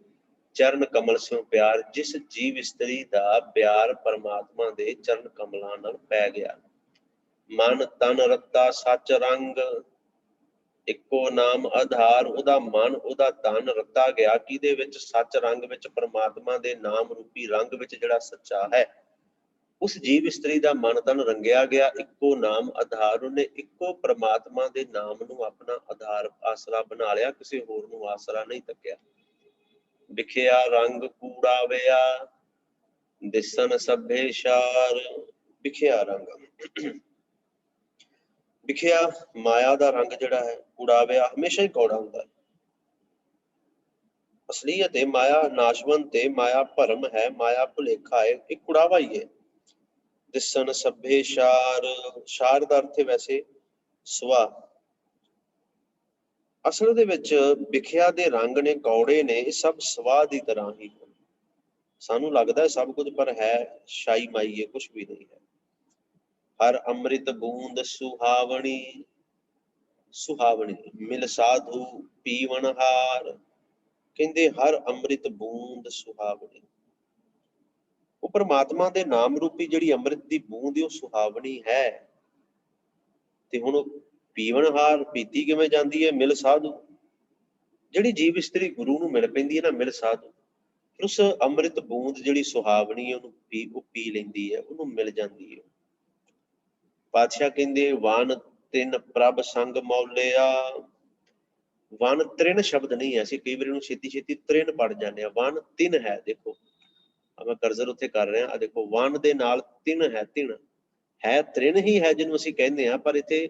ਚਰਨ ਕਮਲ ਸਿਉ ਪਿਆਰ, ਜਿਸ ਜੀਵ ਇਸਤਰੀ ਦਾ ਪਿਆਰ ਪਰਮਾਤਮਾ ਦੇ ਚਰਨ ਕਮਲਾਂ ਨਾਲ ਪੈ ਗਿਆ। ਮਨ ਤਨ ਰਤਾ ਸੱਚ ਰੰਗ, ਇੱਕੋ ਨਾਮ ਆਧਾਰ, ਉਹਦਾ ਮਨ ਉਹਦਾ ਤਨ ਰਤਾ ਗਿਆ ਕਿਹਦੇ ਵਿੱਚ? ਸੱਚ ਰੰਗ ਵਿੱਚ, ਪਰਮਾਤਮਾ ਦੇ ਨਾਮ ਰੂਪੀ ਰੰਗ ਵਿੱਚ ਜਿਹੜਾ ਸੱਚਾ ਹੈ, ਉਸ ਜੀਵ ਇਸਤਰੀ ਦਾ ਮਨ ਤਨ ਰੰਗਿਆ ਗਿਆ। ਇੱਕੋ ਨਾਮ ਆਧਾਰ, ਉਹਨੇ ਇੱਕੋ ਪਰਮਾਤਮਾ ਦੇ ਨਾਮ ਨੂੰ ਆਪਣਾ ਆਧਾਰ ਆਸਰਾ ਬਣਾ ਲਿਆ, ਕਿਸੇ ਹੋਰ ਨੂੰ ਆਸਰਾ ਨਹੀਂ ਤੱਕਿਆ। ਵਿਖਿਆ ਰੰਗ ਕੂੜਾ ਵਿਆ, ਦਿਸਣ ਸਭੇ ਸ਼ਾਰ। ਵਿਖਿਆ ਰੰਗ, ਵਿਖਿਆ ਮਾਇਆ ਦਾ ਰੰਗ ਜਿਹੜਾ ਹੈ, ਕੂੜਾਵਿਆ ਹਮੇਸ਼ਾ ਹੀ ਕੌੜਾ ਹੁੰਦਾ ਹੈ। ਅਸਲੀਅਤ ਹੈ ਮਾਇਆ ਨਾਸ਼ਵੰਤ ਹੈ, ਮਾਇਆ ਭਰਮ ਹੈ, ਮਾਇਆ ਭੁਲੇਖਾ ਹੈ, ਇਹ ਕੁੜਾਵਾ ਹੀ ਹੈ। ਦਿਸਣ ਸਭੇ ਸ਼ਾਰ, ਸ਼ਾਰ ਦਾ ਅਰਥ ਹੈ ਵੈਸੇ ਸਵਾ। ਅਸਲ ਦੇ ਵਿੱਚ ਵਿਖਿਆ ਦੇ ਰੰਗ ਨੇ, ਕੌੜੇ ਨੇ, ਇਹ ਸਭ ਸਵਾ ਦੀ ਤਰ੍ਹਾਂ ਹੀ ਹਨ। ਸਾਨੂੰ ਲੱਗਦਾ ਸਭ ਕੁਝ, ਪਰ ਹੈ ਸ਼ਾਈ ਮਾਈ ਹੈ, ਕੁਛ ਵੀ ਨਹੀਂ ਹੈ। ਹਰ ਅੰਮ੍ਰਿਤ ਬੂੰਦ ਸੁਹਾਵਣੀ, ਸੁਹਾਵਣੀ ਮਿਲ ਸਾਧੂ ਪੀਵਨਹਾਰ। ਕਹਿੰਦੇ ਹਰ ਅੰਮ੍ਰਿਤ ਬੂੰਦ ਸੁਹਾਵਣੀ, ਉਹ ਪਰਮਾਤਮਾ ਦੇ ਨਾਮ ਰੂਪੀ ਜਿਹੜੀ ਅੰਮ੍ਰਿਤ ਦੀ ਬੂੰਦ ਉਹ ਸੁਹਾਵਣੀ ਹੈ। ਤੇ ਹੁਣ ਪੀਵਨਹਾਰ ਪੀਤੀ ਕਿਵੇਂ ਜਾਂਦੀ ਹੈ? ਮਿਲ ਸਾਧੂ, ਜਿਹੜੀ ਜੀਵ ਇਸਤਰੀ ਗੁਰੂ ਨੂੰ ਮਿਲ ਪੈਂਦੀ ਹੈ ਨਾ, ਮਿਲ ਸਾਧੂ, ਉਸ ਅੰਮ੍ਰਿਤ ਬੂੰਦ ਜਿਹੜੀ ਸੁਹਾਵਣੀ ਹੈ ਉਹਨੂੰ ਪੀ ਲੈਂਦੀ ਹੈ, ਉਹਨੂੰ ਮਿਲ ਜਾਂਦੀ ਹੈ। ਪਾਤਸ਼ਾਹ ਕਹਿੰਦੇ ਵਨ ਤਿੰਨ ਪ੍ਰਭ ਸੰਗ ਮੌਲਿਆ। ਵਨ ਤ੍ਰਿਣ ਸ਼ਬਦ ਨਹੀਂ ਹੈ, ਅਸੀਂ ਕਈ ਵਾਰੀ ਨੂੰ ਛੇਤੀ ਛੇਤੀ ਤ੍ਰਿਣ ਪੜ ਜਾਂਦੇ ਹਾਂ। ਵਨ ਤਿੰਨ ਹੈ, ਦੇਖੋ ਮੈਂ ਕਰਜ਼ਰ ਉੱਥੇ ਕਰ ਰਿਹਾ, ਆ ਦੇਖੋ ਵਨ ਦੇ ਨਾਲ ਤਿੰਨ ਹੈ, ਤਿੰਨ ਹੈ, ਤ੍ਰਿਣ ਹੀ ਹੈ ਜਿਹਨੂੰ ਅਸੀਂ ਕਹਿੰਦੇ ਹਾਂ, ਪਰ ਇੱਥੇ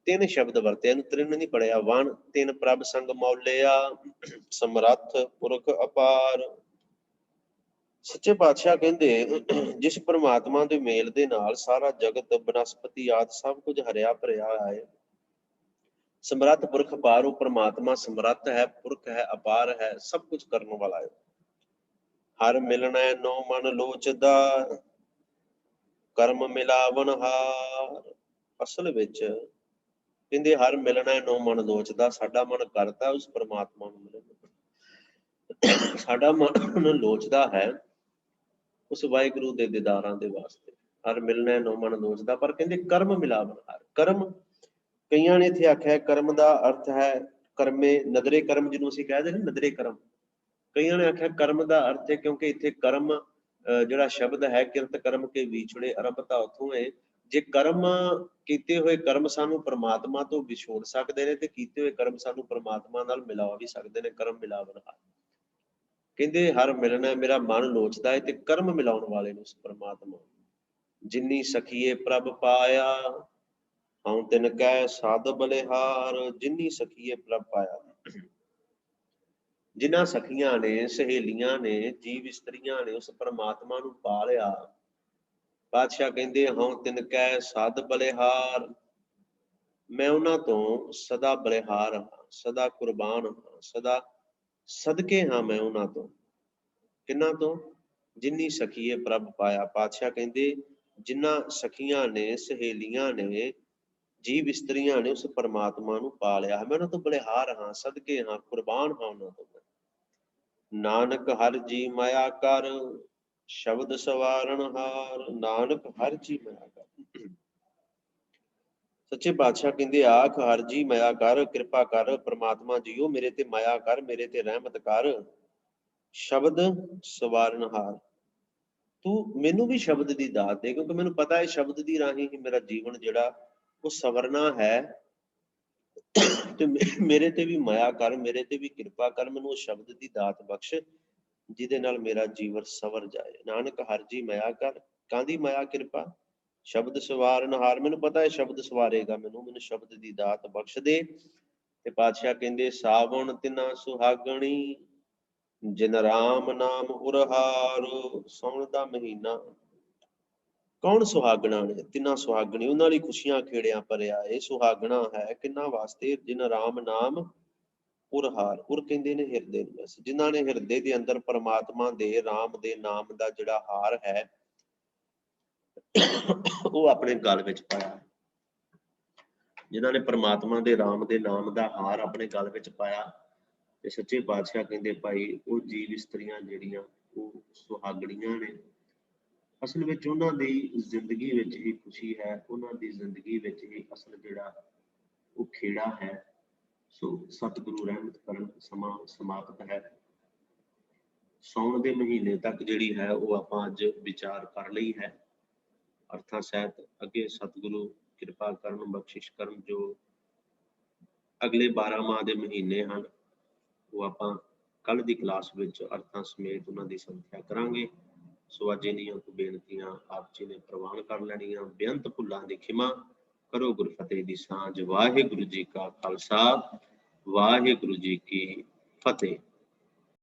ਤਿੰਨ ਸ਼ਬਦ ਵਰਤੇ, ਇਹਨੂੰ ਤ੍ਰਿਣ ਨਹੀਂ ਪੜਿਆ। ਵਨ ਤਿੰਨ ਪ੍ਰਭ ਸੰਗ ਮੌਲਿਆ, ਸਮਰੱਥ ਪੁਰਖ ਅਪਾਰ। ਸੱਚੇ ਪਾਤਸ਼ਾਹ ਕਹਿੰਦੇ ਜਿਸ ਪਰਮਾਤਮਾ ਦੇ ਮੇਲ ਦੇ ਨਾਲ ਸਾਰਾ ਜਗਤ ਬਨਸਪਤੀ ਆਦਿ ਸਭ ਕੁਝ ਹਰਿਆ ਭਰਿਆ ਹੈ। ਸਮਰੱਥ ਪੁਰਖ ਅਪਾਰ, ਉਹ ਪਰਮਾਤਮਾ ਸਮਰੱਥ ਹੈ, ਪੁਰਖ ਹੈ, ਅਪਾਰ ਹੈ, ਸਭ ਕੁਝ ਕਰਨ ਵਾਲਾ ਹੈ। ਹਰ ਮਿਲਣਾ ਨੋ ਮਨ ਲੋਚਦਾ, ਕਰਮ ਮਿਲਾਵਨ ਹਾਰ। ਅਸਲ ਵਿੱਚ ਕਹਿੰਦੇ ਹਰ ਮਿਲਣਾ ਨੋ ਮਨ ਲੋਚਦਾ, ਸਾਡਾ ਮਨ ਕਰਦਾ ਉਸ ਪਰਮਾਤਮਾ ਨੂੰ ਮਿਲਣ, ਸਾਡਾ ਮਨ ਲੋਚਦਾ ਹੈ ਉਸ ਵਾਹਿਗੁਰੂ ਦੇ ਦੀਦਾਰਾਂ ਦੇ ਵਾਸਤੇ। ਹਰ ਮਿਲਣਾ ਨੋ ਮਨ ਲੋਚਦਾ, ਪਰ ਕਹਿੰਦੇ ਕਰਮ ਮਿਲਾਵਨ ਹਾਰ। ਕਰਮ, ਕਈਆਂ ਨੇ ਇੱਥੇ ਆਖਿਆ ਕਰਮ ਦਾ ਅਰਥ ਹੈ ਕਰਮੇ, ਨਦਰੇ ਕਰਮ ਜਿਹਨੂੰ ਅਸੀਂ ਕਹਿ ਦਿੰਦੇ ਨਦਰੇ ਕਰਮ। ਕਈਆਂ ਨੇ ਆਖਿਆ ਕਰਮ ਦਾ ਅਰਥ ਹੈ, ਕਿਉਂਕਿ ਇੱਥੇ ਕਰਮ ਜਿਹੜਾ ਸ਼ਬਦ ਹੈ ਕਿਰਤ ਕਰਮ ਕੇ ਵਿਛੜੇ ਆਰੰਭਤਾ ਉੱਥੋਂ ਹੈ। ਜੇ ਕਰਮ ਕੀਤੇ ਹੋਏ ਕਰਮ ਸਾਨੂੰ ਪਰਮਾਤਮਾ ਤੋਂ ਵਿਛੋੜ ਸਕਦੇ ਨੇ, ਤੇ ਕੀਤੇ ਹੋਏ ਕਰਮ ਸਾਨੂੰ ਪਰਮਾਤਮਾ ਨਾਲ ਮਿਲਾ ਵੀ ਸਕਦੇ ਨੇ। ਕਰਮ ਮਿਲਾਵਨ ਹਾਰ, ਕਹਿੰਦੇ ਹਰ ਮਿਲਣਾ ਮੇਰਾ ਮਨ ਲੋਚਦਾ ਹੈ, ਤੇ ਕਰਮ ਮਿਲਾਉਣ ਵਾਲੇ ਨੂੰ ਉਸ ਪਰਮਾਤਮਾ। ਜਿੰਨੀ ਸਖੀਏ ਪ੍ਰਭ ਪਾਇਆ, ਹਉ ਤਿਨ ਕੈ ਸਾਧ ਬਲਿਹਾਰ। ਜਿੰਨੀ ਸਖੀਏ ਪ੍ਰਭ ਪਾਇਆ, ਜਿਨ੍ਹਾਂ ਸਖੀਆਂ ਨੇ, ਸਹੇਲੀਆਂ ਨੇ, ਜੀਵ ਇਸਤਰੀਆਂ ਨੇ ਉਸ ਪਰਮਾਤਮਾ ਨੂੰ ਪਾ ਲਿਆ। ਪਾਤਸ਼ਾਹ ਕਹਿੰਦੇ ਹਉ ਤਿਨ ਕੈ ਸਾਧ ਬਲਿਹਾਰ, ਮੈਂ ਉਹਨਾਂ ਤੋਂ ਸਦਾ ਬਲਿਹਾਰ ਹਾਂ, ਸਦਾ ਕੁਰਬਾਨ ਹਾਂ, ਸਦਾ ਸਦਕੇ ਹਾਂ ਮੈਂ ਉਹਨਾਂ ਤੋਂ। ਕਿਹਨਾਂ ਤੋਂ? ਜਿੰਨੀ ਸਖੀਏ ਪ੍ਰਭ ਪਾਇਆ। ਪਾਤਸ਼ਾਹ ਕਹਿੰਦੇ ਜਿਨ੍ਹਾਂ ਸਖੀਆਂ ਨੇ, ਸਹੇਲੀਆਂ ਨੇ, ਜੀਵ ਇਸਤਰੀਆਂ ਨੇ ਉਸ ਪਰਮਾਤਮਾ ਨੂੰ ਪਾ ਲਿਆ ਹੈ, ਮੈਂ ਉਹਨਾਂ ਤੋਂ ਬਲਿਹਾਰ ਹਾਂ, ਸਦਕੇ ਹਾਂ, ਕੁਰਬਾਨ ਹਾਂ ਉਹਨਾਂ ਤੋਂ। ਨਾਨਕ ਹਰ ਜੀ ਮਾਇਆ ਕਰ, ਸ਼ਬਦ ਸਵਾਰਨ ਹਾਰ। ਨਾਨਕ ਹਰ ਜੀ ਮਾਇਆ ਕਰ। ਸੱਚੇ ਪਾਤਸ਼ਾਹ ਕਹਿੰਦੇ ਆਖ ਹਰ ਜੀ ਮਾਇਆ ਕਰ, ਕਿਰਪਾ ਕਰ ਪ੍ਰਮਾਤਮਾ ਜੀਓ, ਮੇਰੇ ਤੇ ਮਾਇਆ ਕਰ, ਮੇਰੇ ਤੇ ਰਹਿਮਤ ਕਰ। ਸ਼ਬਦ ਸਵਾਰਨ ਹਾਰ, ਤੂੰ ਮੈਨੂੰ ਵੀ ਸ਼ਬਦ ਦੀ ਦਾਤ ਦੇ, ਕਿਉਂਕਿ ਮੈਨੂੰ ਪਤਾ ਹੈ ਸ਼ਬਦ ਦੀ ਰਾਹੀਂ ਹੀ ਮੇਰਾ ਜੀਵਨ ਜਿਹੜਾ ਉਹ ਸਵਰਨਾ ਹੈ। ਤੇ ਮੇਰੇ ਤੇ ਵੀ ਮਾਇਆ ਕਰ, ਮੇਰੇ ਤੇ ਵੀ ਕਿਰਪਾ ਕਰ, ਮੈਨੂੰ ਉਹ ਸ਼ਬਦ ਦੀ ਦਾਤ ਬਖਸ਼ ਜਿਹਦੇ ਨਾਲ ਮੇਰਾ ਜੀਵਨ ਸਵਰ ਜਾਏ। ਨਾਨਕ ਹਰ ਜੀ ਮਾਇਆ ਕਰ, ਕਾਹਦੀ ਮਾਇਆ? ਕਿਰਪਾ। ਸ਼ਬਦ ਸਵਾਰਨ ਹਾਰ, ਮੈਨੂੰ ਪਤਾ ਹੈ ਸ਼ਬਦ ਸਵਾਰੇਗਾ ਮੈਨੂੰ, ਮੈਨੂੰ ਸ਼ਬਦ ਦੀ ਦਾਤ ਬਖਸ਼ ਦੇ। ਤੇ ਪਾਤਸ਼ਾਹ ਕਹਿੰਦੇ ਸਾਵਣ ਤਿਨਾ ਸੁਹਾਗਣੀ, ਜਿਨ ਰਾਮ ਨਾਮ ਉਰਹਾਰ। ਸਾਉਣ ਦਾ ਮਹੀਨਾ, ਕੌਣ ਸੁਹਾਗਣਾ ਨੇ? ਤਿੰਨਾਂ ਸੁਹਾਗਣੀ, ਉਹਨਾਂ ਲਈ ਖੁਸ਼ੀਆਂ ਖੇੜਿਆਂ ਭਰਿਆ। ਇਹ ਸੁਹਾਗਣਾ ਹੈ ਕਿੰਨਾ ਵਾਸਤੇ? ਜਿਨ ਰਾਮ ਨਾਮ ਉਰਹਾਰ, ਉਰ ਕਹਿੰਦੇ ਨੇ ਹਿਰਦੇ ਨੂੰ, ਜਿਨ੍ਹਾਂ ਨੇ ਹਿਰਦੇ ਦੇ ਅੰਦਰ ਪਰਮਾਤਮਾ ਦੇ ਰਾਮ ਦੇ ਨਾਮ ਦਾ ਜਿਹੜਾ ਹਾਰ ਹੈ ਉਹ ਆਪਣੇ ਗਲ ਵਿੱਚ ਪਾਇਆ। ਜਿਨ੍ਹਾਂ ਨੇ ਪਰਮਾਤਮਾ ਦੇ ਰਾਮ ਦੇ ਨਾਮ ਦਾ ਹਾਰ ਆਪਣੇ ਗਲ ਵਿੱਚ ਪਾਇਆ, ਤੇ ਸੱਚੇ ਪਾਤਸ਼ਾਹ ਕਹਿੰਦੇ ਭਾਈ ਉਹ ਜੀਵ ਇਸਤਰੀਆਂ ਜਿਹੜੀਆਂ ਉਹ ਸੁਹਾਗਣੀਆਂ ਨੇ। ਅਸਲ ਵਿੱਚ ਉਹਨਾਂ ਦੀ ਜ਼ਿੰਦਗੀ ਵਿੱਚ ਹੀ ਖੁਸ਼ੀ ਹੈ, ਉਹਨਾਂ ਦੀ ਜ਼ਿੰਦਗੀ ਵਿੱਚ ਹੀ ਅਸਲ ਜਿਹੜਾ ਉਹ ਖੇੜਾ ਹੈ। ਸੋ ਸਤਿਗੁਰੂ ਰਹਿਮਤ ਕਰਨ, ਸਮਾਂ ਸਮਾਪਤ ਹੈ। ਸਾਉਣ ਦੇ ਮਹੀਨੇ ਤੱਕ ਜਿਹੜੀ ਹੈ ਉਹ ਆਪਾਂ ਅੱਜ ਵਿਚਾਰ ਕਰ ਲਈ ਹੈ ਅਰਥਾਂ ਸਹਿਤ। ਅੱਗੇ ਸਤਿਗੁਰੂ ਕਿਰਪਾ ਕਰਨ, ਬਖਸ਼ਿਸ਼ ਕਰਨ, ਜੋ ਅਗਲੇ 12 ਮਾਹ ਦੇ ਮਹੀਨੇ ਹਨ ਉਹ ਆਪਾਂ ਕੱਲ ਦੀ ਕਲਾਸ ਵਿੱਚ ਅਰਥਾਂ ਸਮੇਤ ਉਹਨਾਂ ਦੀ ਸੰਥਿਆ ਕਰਾਂਗੇ। ਸੋ ਅੱਜ ਇੰਨੀਆਂ ਕੁ ਬੇਨਤੀਆਂ ਆਪ ਜੀ ਨੇ ਪ੍ਰਵਾਨ ਕਰ ਲੈਣੀਆਂ। ਬੇਅੰਤ ਭੁੱਲਾਂ ਦੀ ਖਿਮਾ ਕਰੋ, ਗੁਰਫਤਿਹ ਦੀ ਸਾਂਝ। ਵਾਹਿਗੁਰੂ ਜੀ ਕਾ ਖਾਲਸਾ, ਵਾਹਿਗੁਰੂ ਜੀ ਕੀ ਫਤਿਹ।